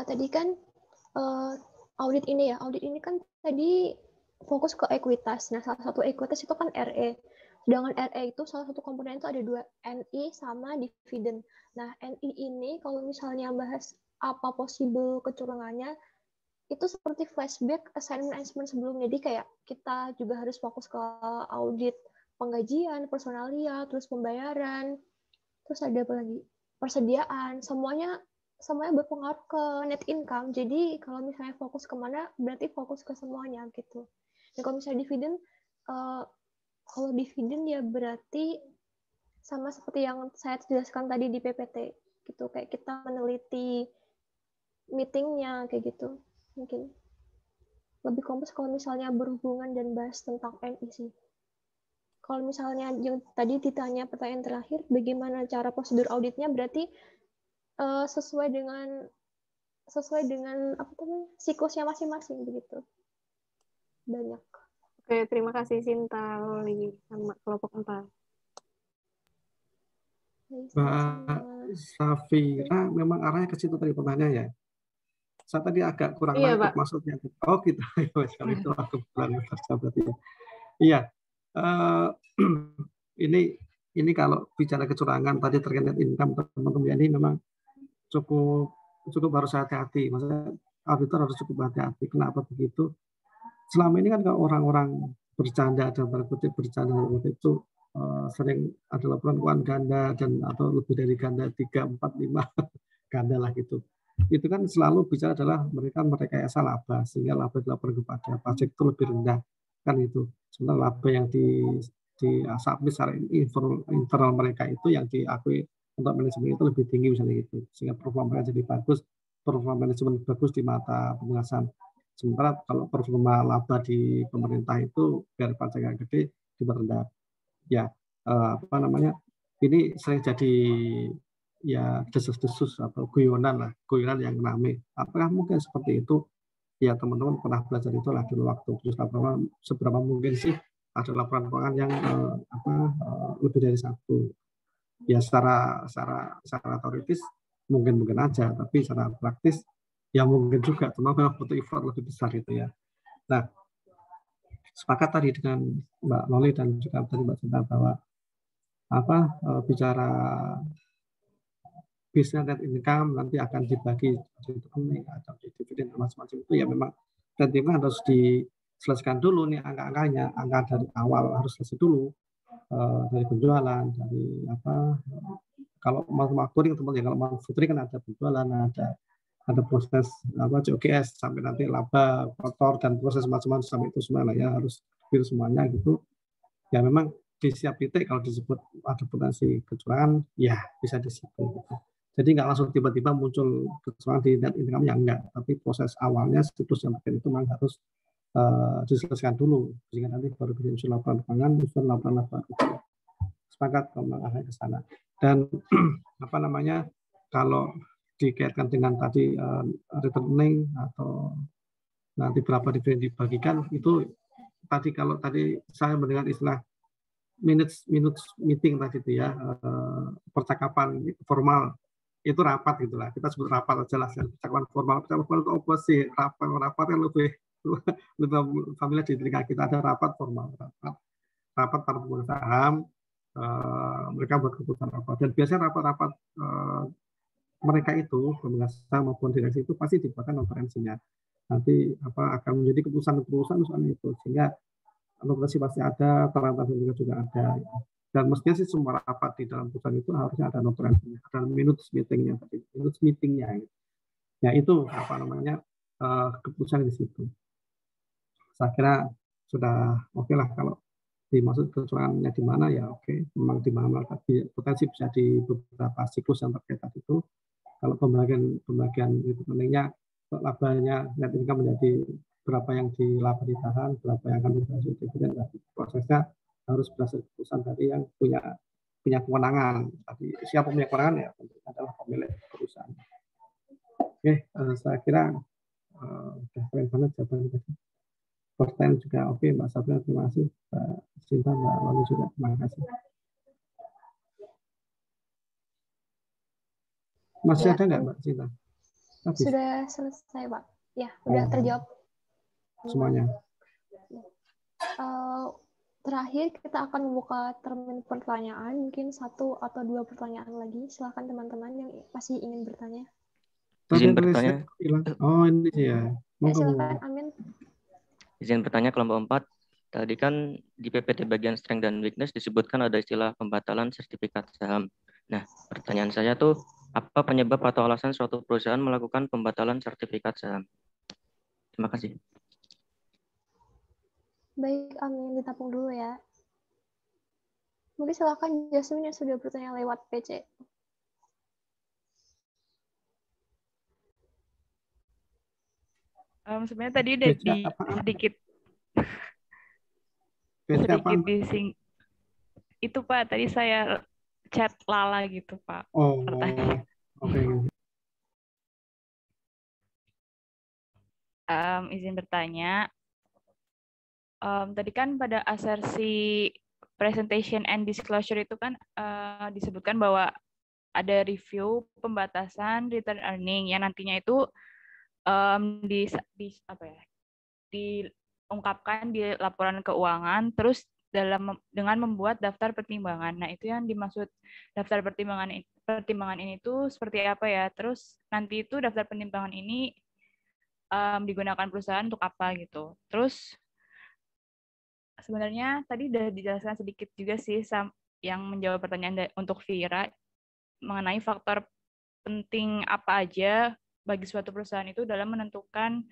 tadi kan audit ini kan tadi fokus ke ekuitas. Nah, salah satu ekuitas itu kan RE. Sedangkan RE itu salah satu komponen itu ada dua, NI sama dividen. Nah, NI ini kalau misalnya bahas apa possible kecurangannya, itu seperti flashback assignment sebelumnya. Jadi kayak kita juga harus fokus ke audit penggajian, personalia, terus pembayaran, terus ada apa lagi? Persediaan, semuanya berpengaruh ke net income. Jadi kalau misalnya fokus kemana, berarti fokus ke semuanya gitu. Dan kalau misalnya dividen, kalau dividen ya berarti sama seperti yang saya jelaskan tadi di PPT gitu, kayak kita meneliti meetingnya kayak gitu. Mungkin lebih kompleks kalau misalnya berhubungan dan bahas tentang NI sih. Kalau misalnya yang tadi ditanya pertanyaan terakhir, bagaimana cara prosedur auditnya, berarti sesuai dengan apa namanya, siklusnya masing-masing begitu. Banyak. Oke, terima kasih Sinta, Loli, sama kelompok 4. Mbak Safira, memang arahnya ke situ tadi pertanyaannya. Saya tadi agak kurang nangkep maksudnya. Oh gitu. Kalau itu aku kurang berarti. Iya. Ini kalau bicara kecurangan tadi terkait net income teman-teman ini memang cukup harus hati-hati. Maksudnya auditor harus cukup hati-hati. Kenapa begitu? Selama ini kan kalau orang-orang bercanda dan bercanda itu sering ada laporan keuangan ganda dan atau lebih dari ganda 3, 4, 5 ganda lah gitu. Itu kan selalu bicara adalah mereka merekayasa laba sehingga laba dilaporkan kepada pajak itu lebih rendah kan itu. Sementara laba yang di submit secara internal mereka itu yang diakui untuk manajemen itu lebih tinggi misalnya gitu. Sehingga performa mereka jadi bagus, performa manajemen bagus di mata pengawasan. Sementara kalau performa laba di pemerintah itu biar pajak yang gede juga rendah. Ya, ini sering jadi ya desus-desus atau guyonan yang rame. Apakah mungkin seperti itu? Ya teman-teman pernah belajar itulah dulu waktu terus laporan seberapa mungkin sih ada laporan keuangan yang lebih dari satu. Ya secara teoritis mungkin aja, tapi secara praktis ya mungkin juga, teman-teman butuh effort lebih besar gitu ya. Nah, sepakat tadi dengan Mbak Loli dan juga tadi Mbak Sinta bahwa bicara business net income nanti akan dibagi di atau di dividen masing-masing itu ya memang net income harus diselesaikan dulu nih angka-angkanya, angka dari awal harus selesai dulu dari penjualan, dari kalau manufacturing teman-teman, kalau manufacturing kan ada penjualan, ada proses COGS sampai nanti laba, kotor dan proses macam-macam sampai itu semua lah ya harus semuanya gitu. Ya memang di setiap titik kalau disebut ada potensi kecurangan ya bisa di situ gitu. Jadi nggak langsung tiba-tiba muncul kecurangan di net income-nya, enggak, tapi proses awalnya siklus yang terkait itu memang harus diselesaikan dulu sehingga nanti baru bisa usul laporan keuangan, usul laporan laba. Sepakat kalau arahnya ke sana. Dan kalau dikaitkan dengan tadi returning atau nanti berapa dividen dibagikan itu tadi kalau tadi saya mendengar istilah minutes meeting tadi itu ya percakapan formal itu rapat gitulah, kita sebut rapat aja lah, percakapan formal itu apa sih? Rapat yang lebih familiar di telinga kita, ada rapat formal, rapat para pemegang saham, mereka buat keputusan apa, dan biasanya rapat-rapat mereka itu pemegang saham maupun direksi itu pasti dibuatkan konferensinya, nanti akan menjadi keputusan soal itu, sehingga notasi pasti ada, transparansi juga ada. Dan mestinya sih semua rapat di dalam perusahaan itu harusnya ada notulensinya, ada minutes meetingnya tadi, minutes meetingnya. Ya itu keputusan di situ. Saya kira sudah oke lah kalau dimaksud kecurangannya di mana ya oke, memang di mana tapi potensi bisa di beberapa siklus yang terkait tadi itu. Kalau pembagian itu pentingnya labanya net income menjadi berapa yang dilaba ditahan, berapa yang akan dihasil dividen, prosesnya harus berdasarkan keputusan dari yang punya kewenangan. Tapi siapa punya kewenangan ya tentu adalah pemilik perusahaan. Oke, saya kira sudah keren banget jawaban tadi. Pertanyaan juga oke, Mbak Safira terima kasih, Mbak Sinta, Mbak Loli juga terima kasih. Masih ada nggak Mbak Sinta? Habis. Sudah selesai Pak. Ya, sudah terjawab. Semuanya. Terakhir, kita akan membuka termin pertanyaan, mungkin 1 atau 2 pertanyaan lagi. Silakan teman-teman yang masih ingin bertanya. Izin bertanya. Oh, ini ya. Silakan, Amin. Izin bertanya kelompok 4. Tadi kan di PPT bagian strength dan weakness disebutkan ada istilah pembatalan sertifikat saham. Nah, pertanyaan saya tuh, apa penyebab atau alasan suatu perusahaan melakukan pembatalan sertifikat saham? Terima kasih. Baik, Amin, ditampung dulu ya. Mungkin silakan Jasmine yang sudah bertanya lewat PC. Sebenarnya tadi udah sedikit dising. Itu Pak, tadi saya chat Lala gitu Pak. Oh, oke. Izin bertanya. Tadi kan pada asersi presentation and disclosure itu kan disebutkan bahwa ada review pembatasan return earning yang nantinya itu diungkapkan di laporan keuangan, terus dengan membuat daftar pertimbangan. Nah, itu yang dimaksud daftar pertimbangan ini tuh seperti apa ya? Terus nanti itu daftar pertimbangan ini digunakan perusahaan untuk apa gitu. Terus sebenarnya tadi udah dijelaskan sedikit juga sih yang menjawab pertanyaan untuk Vira mengenai faktor penting apa aja bagi suatu perusahaan itu dalam menentukan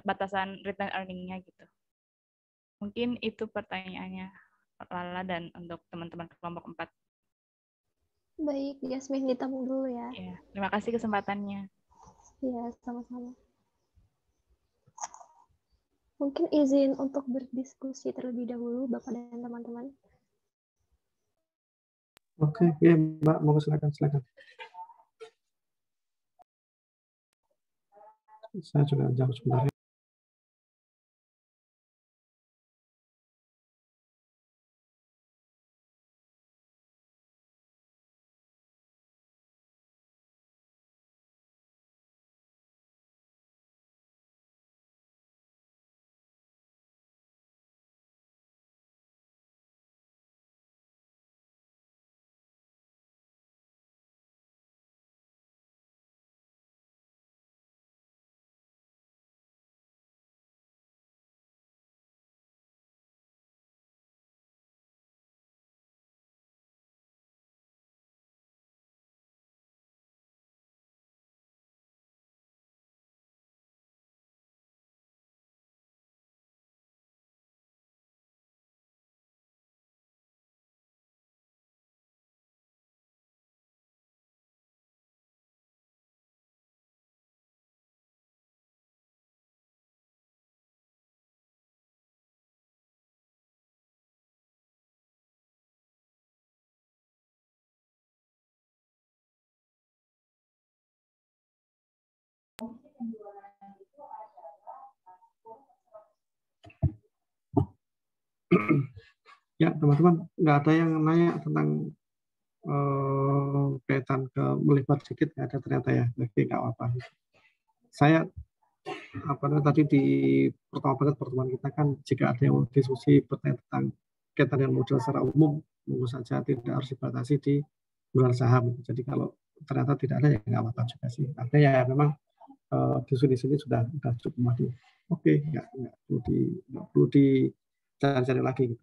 batasan return earning-nya gitu. Mungkin itu pertanyaannya Lala dan untuk teman-teman kelompok 4. Baik, Yasmin ditampung dulu ya. Ya, terima kasih kesempatannya. Iya, sama-sama. Mungkin izin untuk berdiskusi terlebih dahulu, Bapak dan teman-teman. Oke, ya Mbak, mau silakan. Saya juga jawab sebentar. Ya, teman-teman, nggak ada yang nanya tentang kaitan ke melibat sedikit, nggak ada ternyata ya. Oke, nggak apa-apa. Saya tadi di pertemuan kita kan jika ada yang diskusi tentang kaitan dengan modal secara umum, tentu saja tidak harus dibatasi di luar saham. Jadi kalau ternyata tidak ada ya nggak apa-apa juga sih. Artinya ya memang di sini sudah cukup maju. Oke, nggak perlu dicari-cari lagi gitu.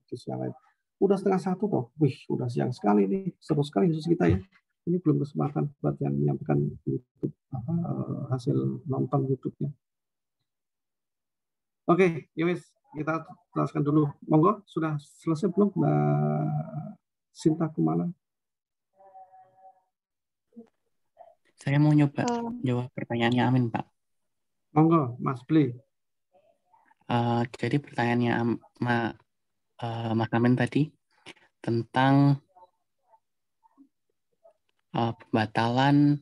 Di siang lain. Udah 1:30 toh. Wih, udah siang sekali nih. Seru sekali diskusi kita ya. Ini belum kesempatan buat yang menyampaikan YouTube hasil nonton YouTube-nya. Oke, ya wis, kita jelaskan dulu. Monggo, sudah selesai belum Mbak Sinta Kumala? Saya mau nyoba jawab pertanyaannya Amin, Pak. Monggo, Mas Bli. Jadi pertanyaannya Mas Amin tadi tentang pembatalan,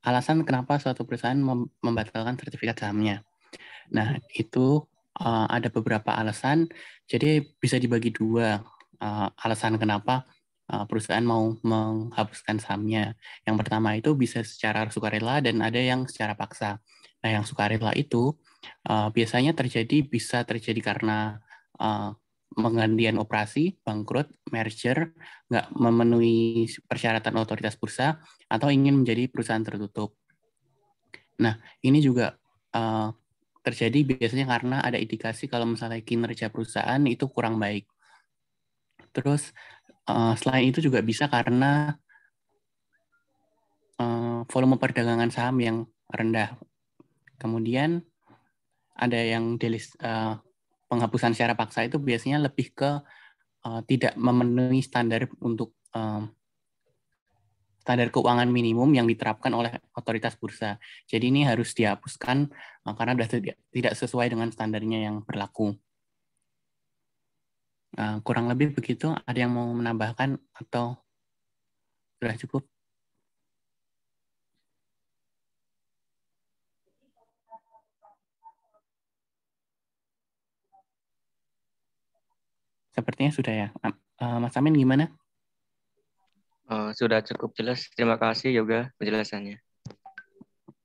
alasan kenapa suatu perusahaan membatalkan sertifikat sahamnya. Nah, itu ada beberapa alasan, jadi bisa dibagi dua alasan kenapa perusahaan mau menghapuskan sahamnya. Yang pertama itu bisa secara sukarela dan ada yang secara paksa. Nah, yang sukarela itu Biasanya bisa terjadi karena penggantian operasi, bangkrut, merger, nggak memenuhi persyaratan otoritas bursa, atau ingin menjadi perusahaan tertutup. Nah, ini juga terjadi biasanya karena ada indikasi kalau misalnya kinerja perusahaan itu kurang baik. Terus, selain itu juga bisa karena volume perdagangan saham yang rendah. Kemudian, ada yang penghapusan secara paksa itu biasanya lebih ke tidak memenuhi standar untuk standar keuangan minimum yang diterapkan oleh otoritas bursa. Jadi ini harus dihapuskan karena sudah tidak sesuai dengan standarnya yang berlaku. Kurang lebih begitu. Ada yang mau menambahkan atau sudah cukup? Sepertinya sudah ya. Mas Amin gimana? Sudah cukup jelas. Terima kasih Yoga penjelasannya.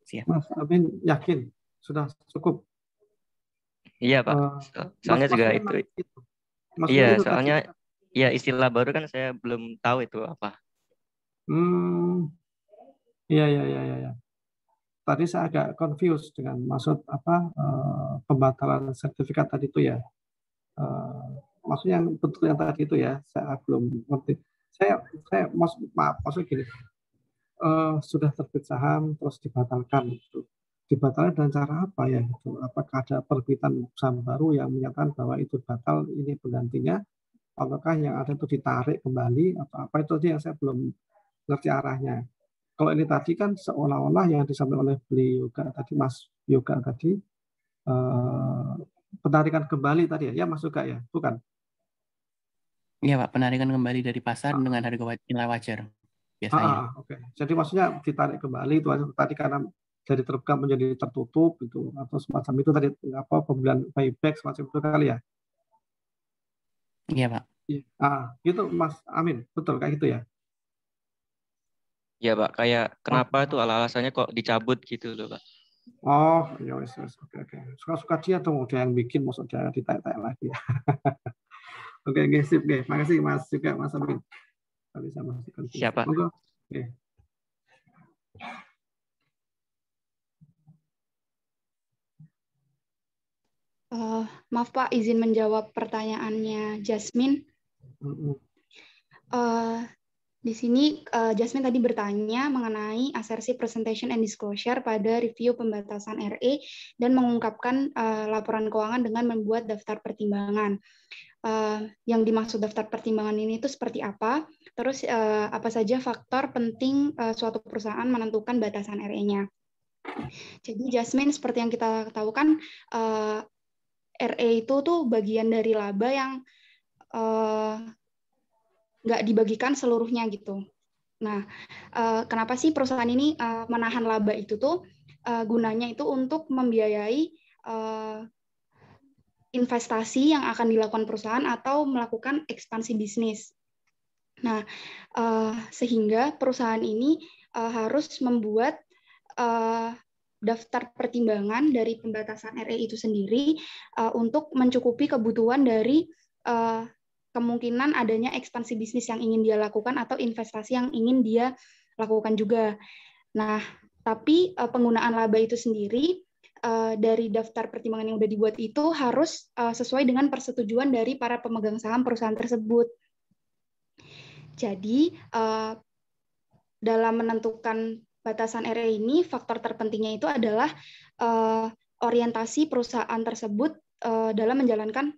Siap. Mas Amin yakin sudah cukup? Iya Pak. Soalnya juga itu. Iya, soalnya ya istilah baru kan saya belum tahu itu apa. Iya. Tadi saya agak confused dengan maksud apa pembatalan sertifikat tadi itu ya. Maksudnya yang bentuk yang tadi itu ya, saya belum ngerti. Saya maksud gini, sudah terbit saham terus dibatalkan itu. Dibatalkan dengan cara apa ya? Gitu. Apakah ada perbitan saham baru yang menyatakan bahwa itu batal, ini penggantinya? Apakah yang ada itu ditarik kembali atau apa? Itu yang saya belum ngerti arahnya. Kalau ini tadi kan seolah-olah yang disampaikan oleh beliau juga tadi, Mas Yoga tadi, penarikan kembali tadi ya, Mas Yoga ya, bukan? Iya Pak, penarikan kembali dari pasar dengan harga nilai wajar biasanya. Oke. Jadi maksudnya ditarik kembali itu tadi karena dari terbuka menjadi tertutup itu atau semacam itu tadi apa pembelian buyback semacam itu kali ya? Iya Pak. Gitu Mas Amin, betul kayak gitu ya? Ya Pak, kayak kenapa tuh alasannya kok dicabut gitu loh Pak. Oh, ya wes. Oke. Suka-suka dia tuh dia yang bikin, maksud dia ditanya-tanya lagi ya. Oke, sip, makasih Mas juga Mas Amin. Tadi saya masih confused. Siapa? Oke. Maaf Pak, izin menjawab pertanyaannya Jasmine. Di sini Jasmine tadi bertanya mengenai asersi presentation and disclosure pada review pembatasan RE dan mengungkapkan laporan keuangan dengan membuat daftar pertimbangan. Yang dimaksud daftar pertimbangan ini itu seperti apa? Terus apa saja faktor penting suatu perusahaan menentukan batasan RE-nya? Jadi Jasmine, seperti yang kita tahu kan, RE itu tuh bagian dari laba yang nggak dibagikan seluruhnya gitu. Nah, kenapa sih perusahaan ini menahan laba itu tuh gunanya itu untuk membiayai investasi yang akan dilakukan perusahaan atau melakukan ekspansi bisnis. Nah, sehingga perusahaan ini harus membuat daftar pertimbangan dari pembatasan RE itu sendiri untuk mencukupi kebutuhan dari kemungkinan adanya ekspansi bisnis yang ingin dia lakukan atau investasi yang ingin dia lakukan juga. Nah, tapi penggunaan laba itu sendiri dari daftar pertimbangan yang sudah dibuat itu harus sesuai dengan persetujuan dari para pemegang saham perusahaan tersebut. Jadi, dalam menentukan batasan RE ini, faktor terpentingnya itu adalah orientasi perusahaan tersebut dalam menjalankan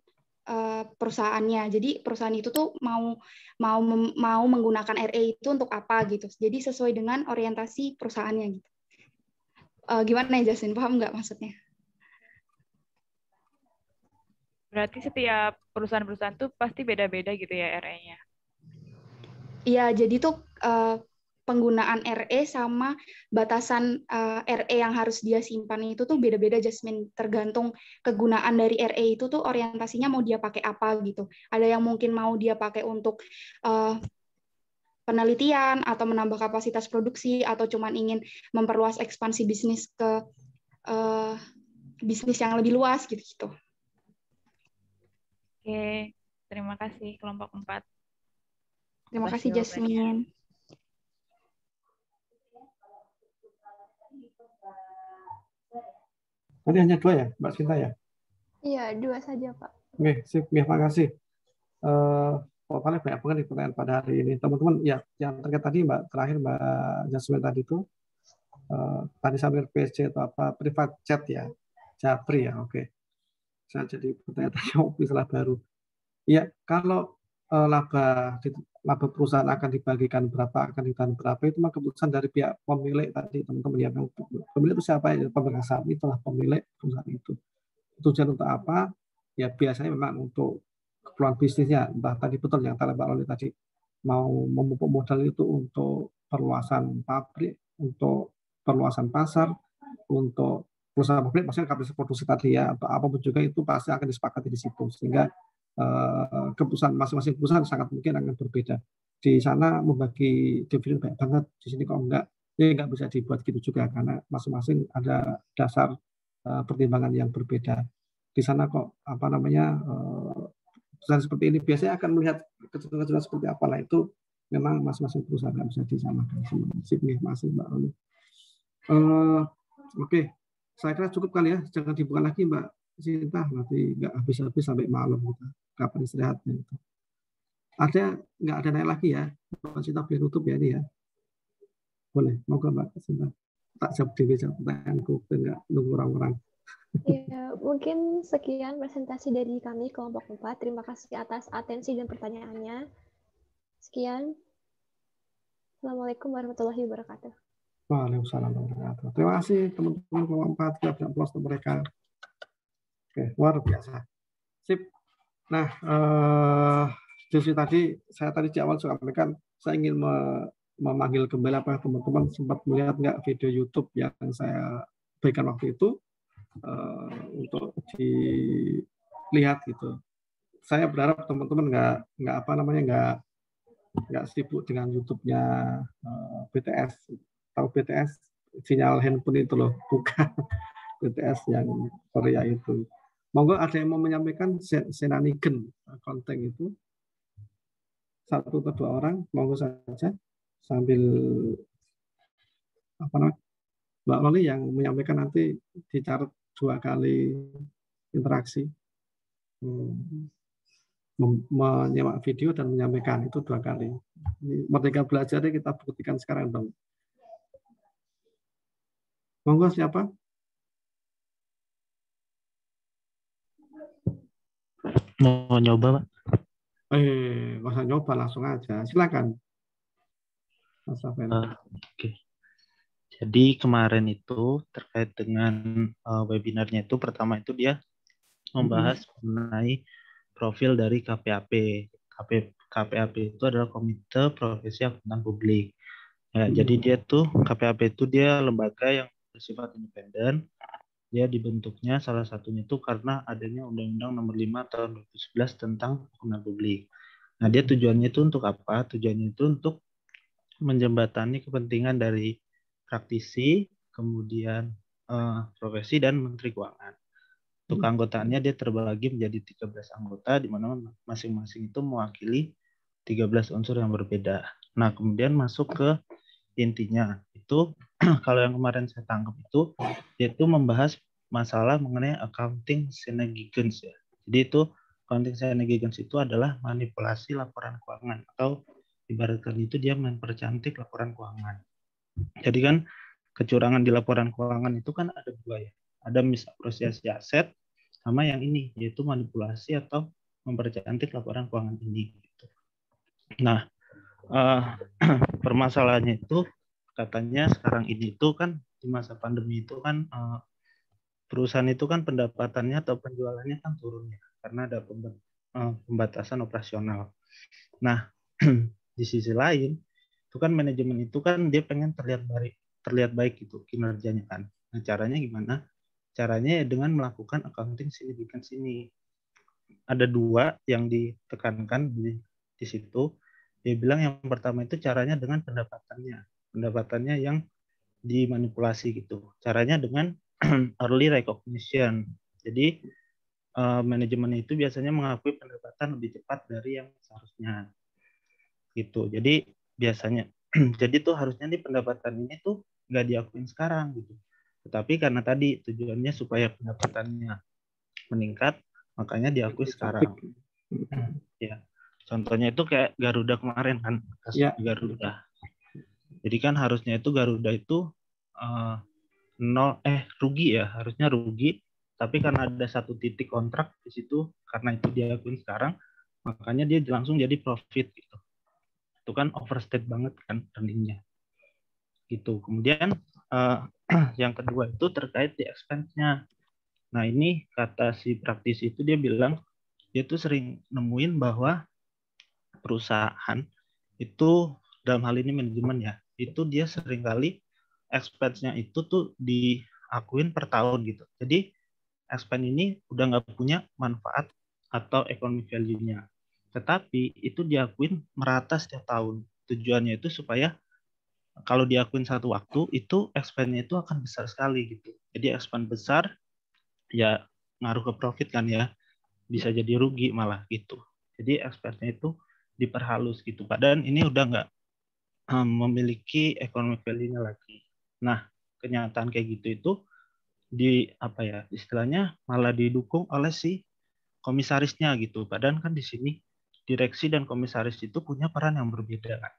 perusahaannya. Jadi perusahaan itu tuh mau menggunakan RE itu untuk apa gitu. Jadi sesuai dengan orientasi perusahaannya gitu. Gimana ya Justin? Paham nggak maksudnya? Berarti setiap perusahaan-perusahaan tuh pasti beda-beda gitu ya RE-nya? Iya, jadi tuh penggunaan RE sama batasan RE yang harus dia simpan itu tuh beda-beda, Jasmine. Tergantung kegunaan dari RE itu tuh orientasinya mau dia pakai apa gitu. Ada yang mungkin mau dia pakai untuk penelitian atau menambah kapasitas produksi atau cuman ingin memperluas ekspansi bisnis ke bisnis yang lebih luas gitu. Oke, terima kasih kelompok 4. Terima kasih Jasmine. Tadi hanya 2 ya, Mbak Sinta ya? Iya, 2 saja, Pak. Oke, sip. Terima kasih. Totalnya banyak banget pertanyaan pada hari ini. Teman-teman, ya, yang terkait tadi terakhir Mbak Jasmine tadi itu, tadi sambil PC atau apa, private chat ya, Japri ya, oke. Saya jadi bertanya-tanya istilah baru. Ya, kalau laba perusahaan akan dibagikan berapa, akan ditahan berapa, itu mah keputusan dari pihak pemilik tadi, teman-teman ya. Pemilik itu siapa ya? Pemegang saham itulah pemilik perusahaan itu. Tujuan untuk apa? Ya biasanya memang untuk keperluan bisnisnya. Entah tadi betul yang Mbak Loli tadi mau memupuk modal itu untuk perluasan pabrik, untuk perluasan pasar, untuk perusahaan pabrik, maksudnya kapasitas produksi tadi ya, atau apapun juga itu pasti akan disepakati di situ. Sehingga keputusan masing-masing perusahaan sangat mungkin akan berbeda. Di sana membagi dividen banyak banget, di sini kok enggak. Ini enggak bisa dibuat gitu juga karena masing-masing ada dasar pertimbangan yang berbeda. Di sana kok perusahaan seperti ini biasanya akan melihat kecenderungan seperti apa lah, itu memang masing-masing perusahaan nggak bisa disamakan. Sip nih, masih Mbak Loli. Oke, saya kira cukup kali ya, jangan dibuka lagi Mbak Sinta, nanti nggak habis-habis sampai malam kita. Kapan istirahatnya itu? Nggak ada naik lagi ya, Mbak Sinta boleh tutup ya ini ya. Boleh, mau ke Mbak Sinta. Tak jawab dewi jawab pertanyaanku, nggak nunggu orang-orang. Ya, mungkin sekian presentasi dari kami kelompok 4. Terima kasih atas atensi dan pertanyaannya. Sekian. Assalamualaikum warahmatullahi wabarakatuh. Waalaikumsalam warahmatullahi wabarakatuh. Terima kasih teman-teman kelompok 4 kita bisa plus mereka. Oke, luar biasa. Sip. Nah, diskusi tadi saya di awal sudah sampaikan saya ingin memanggil kembali apa teman-teman sempat melihat nggak video YouTube yang saya berikan waktu itu untuk dilihat gitu. Saya berharap teman-teman nggak sibuk dengan YouTube-nya BTS. Tahu BTS sinyal handphone itu loh, bukan BTS yang Korea itu. Monggo ada yang mau menyampaikan Senanigen konten itu 1 atau 2 orang, monggo saja sambil Mbak Loli yang menyampaikan nanti dicatat 2 kali interaksi. Menyimak video dan menyampaikan itu 2 kali. Ini Merdeka Belajar kita buktikan sekarang dong. Monggo siapa? Mau nyoba, Pak? Nggak usah nyoba, langsung aja. Silakan. Mas Rafael. Oke. Jadi kemarin itu terkait dengan webinarnya itu, pertama itu dia membahas mengenai profil dari KPAP. KPAP itu adalah Komite Profesi Akuntan Publik. Ya, jadi dia tuh KPAP itu dia lembaga yang bersifat independen. Dia dibentuknya salah satunya itu karena adanya Undang-Undang Nomor 5 Tahun 2011 tentang akuntan publik. Nah, dia tujuannya itu untuk apa? Tujuannya itu untuk menjembatani kepentingan dari praktisi, kemudian profesi dan Menteri Keuangan. Untuk keanggotaannya dia terbagi menjadi 13 anggota, di mana masing-masing itu mewakili 13 unsur yang berbeda. Nah, kemudian masuk ke intinya itu kalau yang kemarin saya tangkap itu yaitu membahas masalah mengenai accounting shenanigans ya. Jadi itu accounting shenanigans itu adalah manipulasi laporan keuangan atau ibaratkan itu dia mempercantik laporan keuangan. Jadi kan kecurangan di laporan keuangan itu kan ada 2 ya. Ada misapresiasi aset sama yang ini yaitu manipulasi atau mempercantik laporan keuangan ini. Gitu. Nah, permasalahannya itu katanya sekarang ini itu kan di masa pandemi itu kan perusahaan itu kan pendapatannya atau penjualannya kan turun ya karena ada pembatasan operasional. Nah, di sisi lain itu kan manajemen itu kan dia pengen terlihat baik gitu kinerjanya kan. Nah, caranya gimana? Caranya dengan melakukan accounting significance ini. Ada 2 yang ditekankan di situ. Dia bilang yang pertama itu caranya dengan pendapatannya yang dimanipulasi gitu. Caranya dengan early recognition. Jadi manajemen itu biasanya mengakui pendapatan lebih cepat dari yang seharusnya. Gitu. Jadi biasanya, jadi tuh harusnya nih pendapatan ini tuh nggak diakuin sekarang gitu. Tetapi karena tadi tujuannya supaya pendapatannya meningkat, makanya diakui sekarang. Ya, contohnya itu kayak Garuda kemarin kan, kasus Garuda. Jadi kan harusnya itu Garuda itu rugi ya, harusnya rugi, tapi karena ada satu titik kontrak di situ, karena itu diakuin sekarang, makanya dia langsung jadi profit gitu. Itu kan overstate banget kan earningnya. Gitu. Kemudian yang kedua itu terkait di expense-nya. Nah, ini kata si praktisi itu dia bilang dia tuh sering nemuin bahwa perusahaan itu dalam hal ini manajemen ya, itu dia sering kali expense-nya itu tuh diakuin per tahun gitu. Jadi expense ini udah nggak punya manfaat atau economic value-nya. Tetapi itu diakuin merata setiap tahun. Tujuannya itu supaya kalau diakuin satu waktu, itu expense-nya itu akan besar sekali gitu. Jadi expense besar, ya ngaruh ke profit kan ya. Bisa jadi rugi malah gitu. Jadi expense-nya itu diperhalus gitu. Padahal ini udah nggak memiliki economic value-nya lagi. Nah, kenyataan kayak gitu itu istilahnya malah didukung oleh si komisarisnya gitu. Padahal kan di sini direksi dan komisaris itu punya peran yang berbeda kan.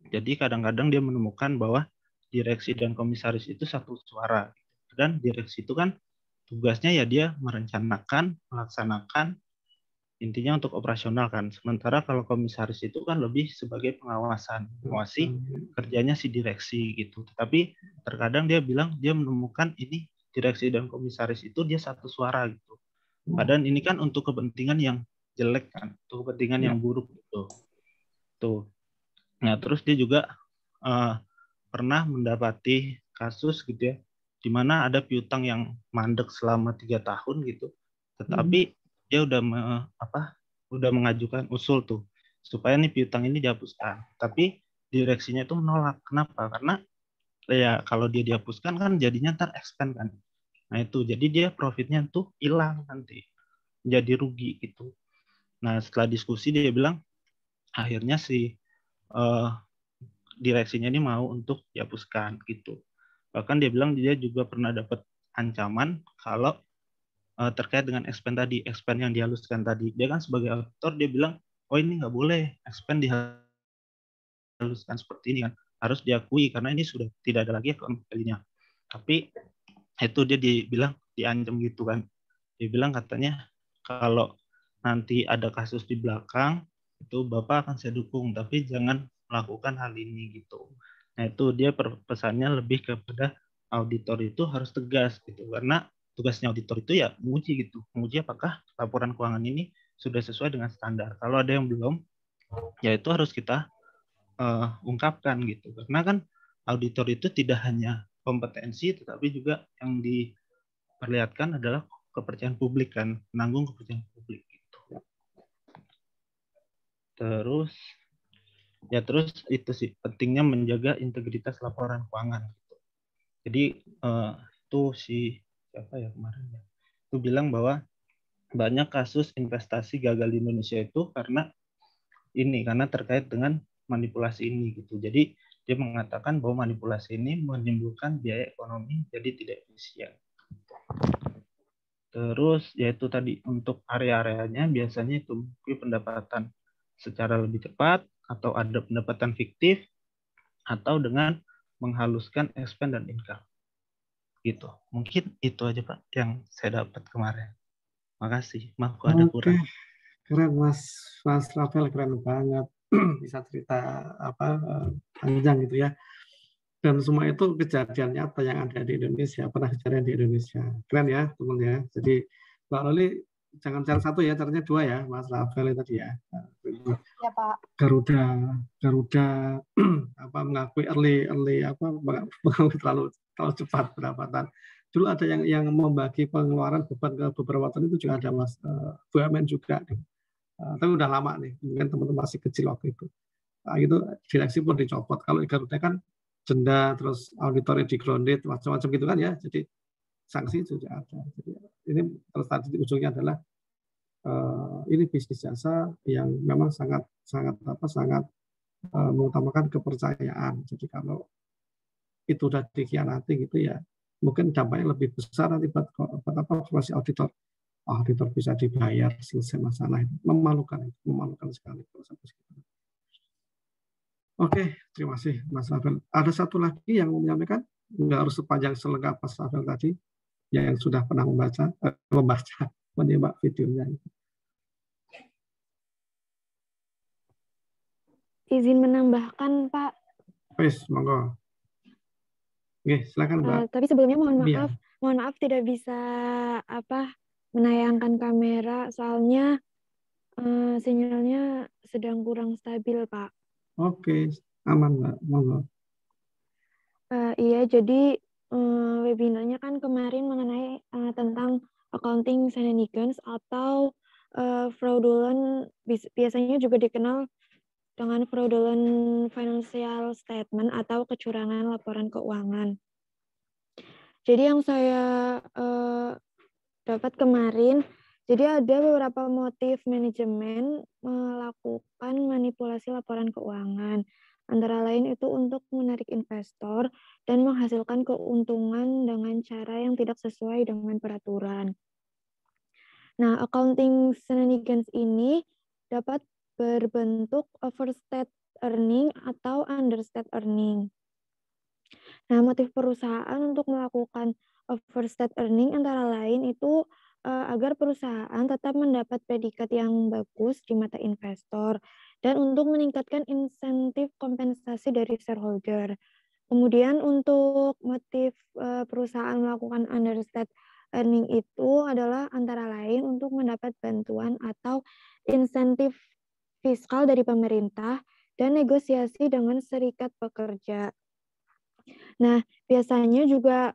Jadi kadang-kadang dia menemukan bahwa direksi dan komisaris itu satu suara. Dan direksi itu kan tugasnya ya dia merencanakan, melaksanakan, intinya untuk operasional kan. Sementara kalau komisaris itu kan lebih sebagai pengawasan, mengawasi kerjanya si direksi gitu. Tapi terkadang dia bilang dia menemukan ini direksi dan komisaris itu dia satu suara gitu. Padahal ini kan untuk kepentingan yang jelek kan, untuk kepentingan yang buruk gitu. Tuh. Nah, terus dia juga pernah mendapati kasus gitu ya, di mana ada piutang yang mandek selama 3 tahun gitu. Tetapi dia udah mengajukan usul tuh supaya nih piutang ini dihapuskan. Tapi direksinya itu menolak. Kenapa? Karena ya kalau dia dihapuskan kan jadinya ntar expand kan. Nah itu jadi dia profitnya tuh hilang nanti, jadi rugi gitu. Nah setelah diskusi dia bilang akhirnya si direksinya ini mau untuk dihapuskan gitu. Bahkan dia bilang dia juga pernah dapat ancaman kalau terkait dengan expand tadi, expand yang dihaluskan tadi. Dia kan sebagai auditor dia bilang, oh ini nggak boleh expand dihaluskan seperti ini kan, harus diakui karena ini sudah tidak ada lagi value-nya. Tapi itu dia dibilang diancam gitu kan. Dia bilang katanya kalau nanti ada kasus di belakang itu Bapak akan saya dukung, tapi jangan melakukan hal ini gitu. Nah itu dia pesannya lebih kepada auditor itu harus tegas gitu, karena tugasnya auditor itu ya menguji gitu, menguji apakah laporan keuangan ini sudah sesuai dengan standar. Kalau ada yang belum, ya itu harus kita ungkapkan gitu. Karena kan auditor itu tidak hanya kompetensi, tetapi juga yang diperlihatkan adalah kepercayaan publik kan, menanggung kepercayaan publik gitu. Terus itu sih pentingnya menjaga integritas laporan keuangan gitu. Jadi itu siapa ya kemarin ya, itu bilang bahwa banyak kasus investasi gagal di Indonesia itu karena terkait dengan manipulasi ini gitu. Jadi dia mengatakan bahwa manipulasi ini menimbulkan biaya ekonomi jadi tidak efisien. Terus yaitu tadi untuk area-areanya biasanya itu pendapatan secara lebih cepat atau ada pendapatan fiktif atau dengan menghaluskan expense dan income. Gitu. Mungkin itu aja Pak yang saya dapat kemarin. Makasih. Maaf kalau ada kurang. Keren Mas Rafael, keren banget. Bisa cerita panjang gitu ya. Dan semua itu kejadian nyata yang ada di Indonesia, pernah kejadian di Indonesia. Keren ya teman ya. Jadi Mbak Loli jangan cara satu ya, caranya dua ya, Mas Rafael tadi ya. Ya Pak. Garuda mengakui early mengakui terlalu cepat pendapatan. Dulu ada yang membagi pengeluaran beban ke beberapa tahun itu juga ada Mas BUMN juga. Tapi udah lama nih, mungkin teman-teman masih kecil waktu itu. Nah, itu direksi pun dicopot. Kalau Garuda kan denda, terus auditornya di grounded, macam-macam gitu kan ya. Jadi sanksi sudah ada. Jadi ini terus tadi di ujungnya adalah ini bisnis jasa yang memang sangat mengutamakan kepercayaan. Jadi kalau itu sudah dikhianati gitu ya, mungkin dampaknya lebih besar nanti buat profesi auditor. Auditor bisa dibayar selesai masalah itu. Memalukan sekali kalau sampai segitu. Oke, terima kasih Mas Rafael. Ada satu lagi yang mau menyampaikan, nggak harus sepanjang selengkap Mas Rafael tadi, yang sudah pernah menyimak videonya. Izin menambahkan, Pak. Wes, monggo. Oke, silakan Mbak. Tapi sebelumnya mohon maaf tidak bisa menayangkan kamera, soalnya sinyalnya sedang kurang stabil, Pak. Oke, aman Mbak, monggo. Iya, jadi webinarnya kan kemarin mengenai tentang accounting shenanigans atau fraudulent, biasanya juga dikenal dengan fraudulent financial statement atau kecurangan laporan keuangan. Jadi yang saya dapat kemarin, jadi ada beberapa motif manajemen melakukan manipulasi laporan keuangan. Antara lain itu untuk menarik investor dan menghasilkan keuntungan dengan cara yang tidak sesuai dengan peraturan. Nah, accounting shenanigans ini dapat berbentuk overstate earning atau understate earning. Nah, motif perusahaan untuk melakukan overstate earning antara lain itu agar perusahaan tetap mendapat predikat yang bagus di mata investor dan untuk meningkatkan insentif kompensasi dari shareholder. Kemudian untuk motif perusahaan melakukan understate earning itu adalah antara lain untuk mendapat bantuan atau insentif fiskal dari pemerintah dan negosiasi dengan serikat pekerja. Nah, biasanya juga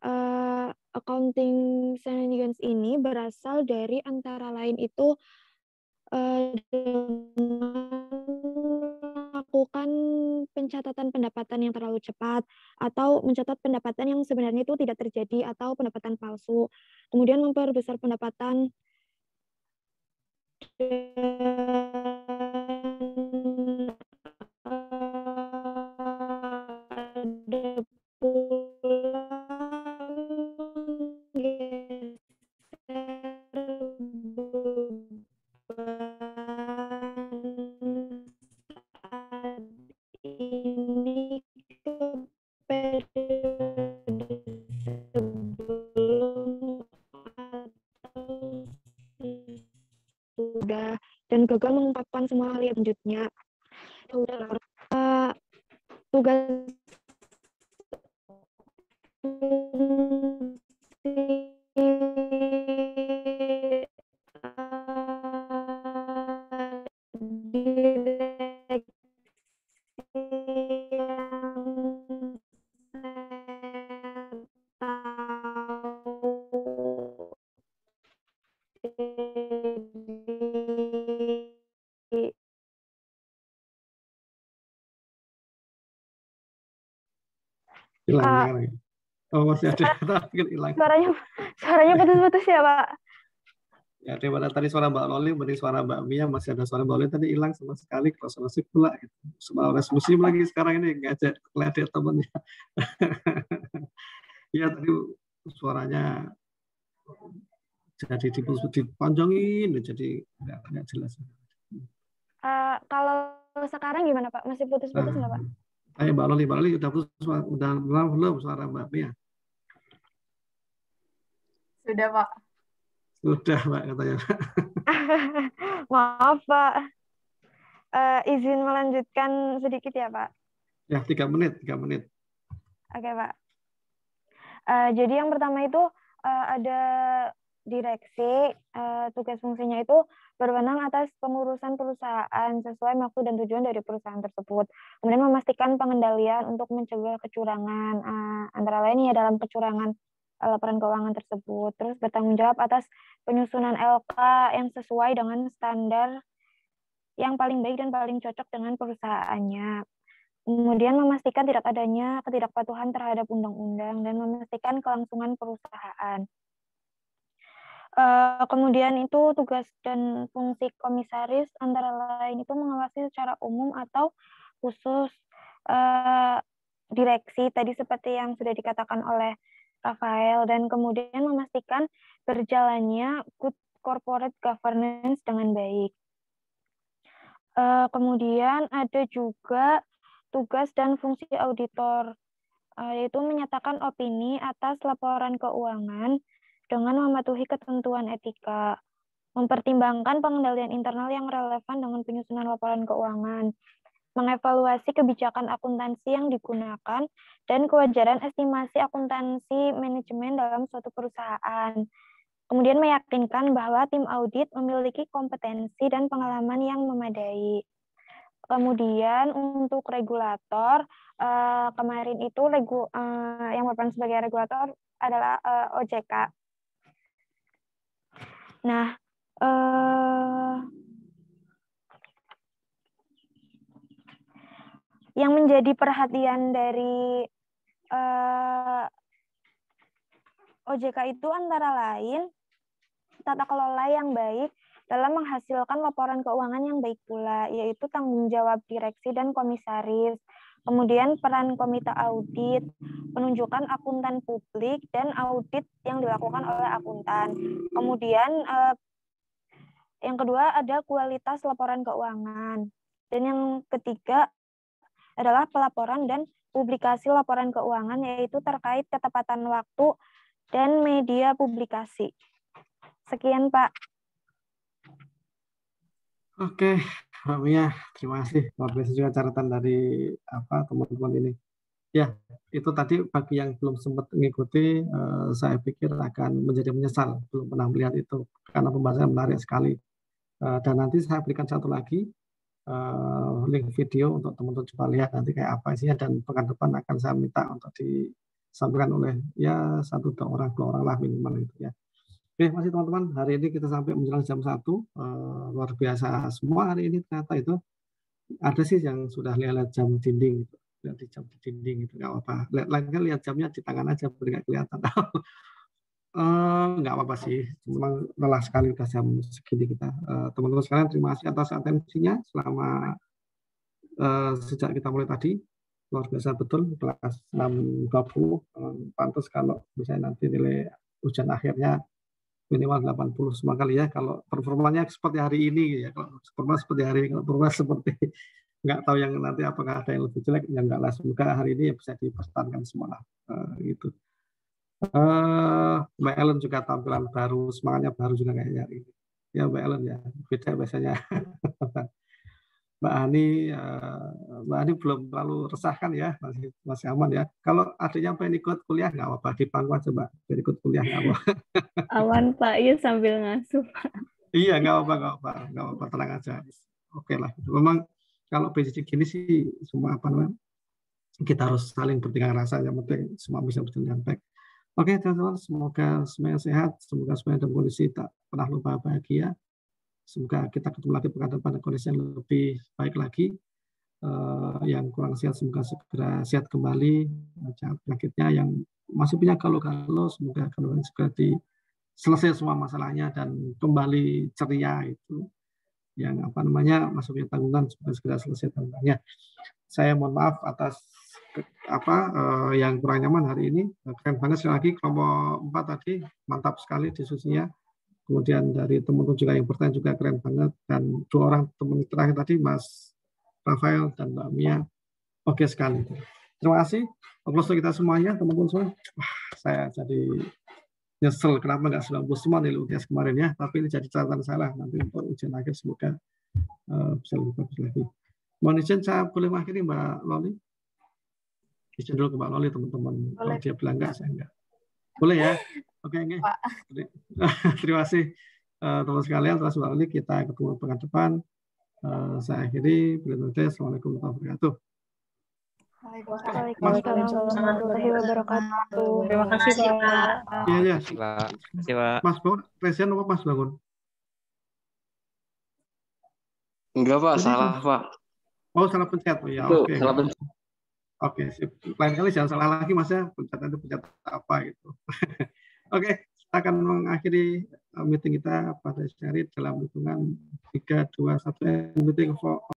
accounting shenanigans ini berasal dari antara lain itu melakukan pencatatan pendapatan yang terlalu cepat atau mencatat pendapatan yang sebenarnya itu tidak terjadi atau pendapatan palsu. Kemudian memperbesar pendapatan ada ini ke periode sebelum atau sudah dan gagal mengungkapkan semua hal yang lanjutnya. Tugas Hilang. Oh, masih ada. Hilang. Suaranya putus-putus ya, Pak. Ya, daripada tadi suara Mbak Loli, berarti suara Mbak Mia, masih ada suara Mbak Loli tadi hilang sama sekali, kronologi pula. Gitu. Semua les musim lagi sekarang ini, nggak ada kelihatan temennya. Ya, tadi suaranya jadi dipanjangin, jadi nggak jelas. Kalau sekarang gimana, Pak? Masih putus-putus nggak, Pak? Ayo Mbak Loli udah putus, udah belum suara Mbak Mia? Sudah, Pak. Sudah, Pak, katanya. Maaf, Pak. Izin melanjutkan sedikit ya, Pak? Ya, 3 menit. Oke, Pak. Jadi yang pertama itu ada direksi, tugas fungsinya itu berwenang atas pengurusan perusahaan sesuai maksud dan tujuan dari perusahaan tersebut. Kemudian memastikan pengendalian untuk mencegah kecurangan, antara lain ya dalam kecurangan laporan keuangan tersebut. Terus bertanggung jawab atas penyusunan LK yang sesuai dengan standar yang paling baik dan paling cocok dengan perusahaannya. Kemudian memastikan tidak adanya ketidakpatuhan terhadap undang-undang dan memastikan kelangsungan perusahaan. Kemudian itu tugas dan fungsi komisaris antara lain itu mengawasi secara umum atau khusus direksi tadi seperti yang sudah dikatakan oleh Rafael, dan kemudian memastikan berjalannya good corporate governance dengan baik. Kemudian ada juga tugas dan fungsi auditor, yaitu menyatakan opini atas laporan keuangan dengan mematuhi ketentuan etika, mempertimbangkan pengendalian internal yang relevan dengan penyusunan laporan keuangan, mengevaluasi kebijakan akuntansi yang digunakan, dan kewajaran estimasi akuntansi manajemen dalam suatu perusahaan. Kemudian meyakinkan bahwa tim audit memiliki kompetensi dan pengalaman yang memadai. Kemudian untuk regulator, kemarin itu yang berperan sebagai regulator adalah OJK. Nah, yang menjadi perhatian dari OJK itu antara lain tata kelola yang baik dalam menghasilkan laporan keuangan yang baik pula, yaitu tanggung jawab direksi dan komisaris, kemudian peran komite audit, penunjukan akuntan publik, dan audit yang dilakukan oleh akuntan. Kemudian yang kedua ada kualitas laporan keuangan, dan yang ketiga adalah pelaporan dan publikasi laporan keuangan, yaitu terkait ketepatan waktu dan media publikasi. Sekian, Pak. Oke, Mbak Mia, terima kasih. Luar biasa juga catatan dari teman-teman ini. Ya, itu tadi bagi yang belum sempat mengikuti, saya pikir akan menjadi menyesal belum pernah melihat itu, karena pembahasannya menarik sekali. Dan nanti saya berikan satu lagi link video untuk teman-teman coba lihat nanti kayak apa isinya, dan pekan depan akan saya minta untuk disampaikan oleh ya 1-2 orang lah minimal itu ya. Oke, masih teman-teman, hari ini kita sampai menjelang jam 1, luar biasa semua hari ini ternyata itu. Ada sih yang sudah lihat jam dinding, gitu. Lihat di jam dinding itu nggak apa-apa. Lain kan lihat jamnya di tangan aja, nggak kelihatan. Nggak apa-apa sih, memang lelah sekali udah jam segini kita. Teman-teman sekalian, terima kasih atas atensinya selama sejak kita mulai tadi. Luar biasa betul, kelas 620. Pantas kalau misalnya nanti nilai ujian akhirnya minimal 80 semua kali ya, kalau performanya seperti hari ini ya, kalau performa seperti hari ini, kalau performa seperti nggak tahu yang nanti apakah ada yang lebih jelek, yang nggak lah, semoga hari ini ya bisa dipertahankan semua lah, gitu. Mbak Ellen juga tampilan baru, semangatnya baru juga kayaknya ini. Ya Mbak Ellen ya, beda biasanya. Mbak Ani belum terlalu resah kan ya, masih aman ya. Kalau adanya pengen ikut kuliah nggak apa-apa, di pangku aja Mbak, pengen ikut kuliah nggak apa. Aman Pak, iya sambil ngasuh Pak. Iya nggak apa-apa, tenang aja. Oke lah, memang kalau basic gini sih semua kita harus saling bertingkah rasa, yang penting semua bisa berjalan dengan baik. Oke teman-teman, semoga semuanya sehat, semoga semuanya dalam kondisi tak pernah lupa bahagia. Semoga kita ketemu lagi pekan depan dengan kondisi yang lebih baik lagi. Yang kurang sehat semoga segera sehat kembali. Penyakitnya yang masih punya kalau semoga kalau segera selesai semua masalahnya dan kembali ceria itu. Yang masuknya tanggungan semoga segera selesai tanggungannya. Saya mohon maaf atas yang kurang nyaman hari ini. Keren banget sekali lagi kelompok 4 tadi, mantap sekali diskusinya. Kemudian dari teman-teman juga yang bertanya juga keren banget, dan 2 orang teman terakhir tadi Mas Rafael dan Mbak Mia oke sekali. Terima kasih untuk kita semuanya teman-teman semua. Saya jadi nyesel kenapa nggak 90 semua nilai UTS kemarin ya, tapi ini jadi catatan saya nanti untuk ujian akhir, semoga bisa lebih bagus lagi. Mohon izin saya boleh mengakhiri Mbak Loli. Izin dulu ke Mbak Loli teman-teman. Kalau dia bilang enggak, saya enggak. Boleh ya? Oke, okay. Terima kasih teman sekalian. Terus Mbak Loli, kita ketemu pekan depan. Saya akhiri. Assalamualaikum warahmatullahi wabarakatuh. Waalaikumsalam warahmatullahi wabarakatuh. Terima kasih Pak. Iya. Terima kasih, Mas Bangun, presiden apa Mas Bangun? Enggak Pak, salah Pak. Oh, salah pencet. Ya, oke. Salah pencet. Oke, lain kali jangan salah lagi Mas ya, pencet apa gitu. Oke, kita akan mengakhiri meeting kita pada hari dalam hitungan 3, 2, 1 meeting for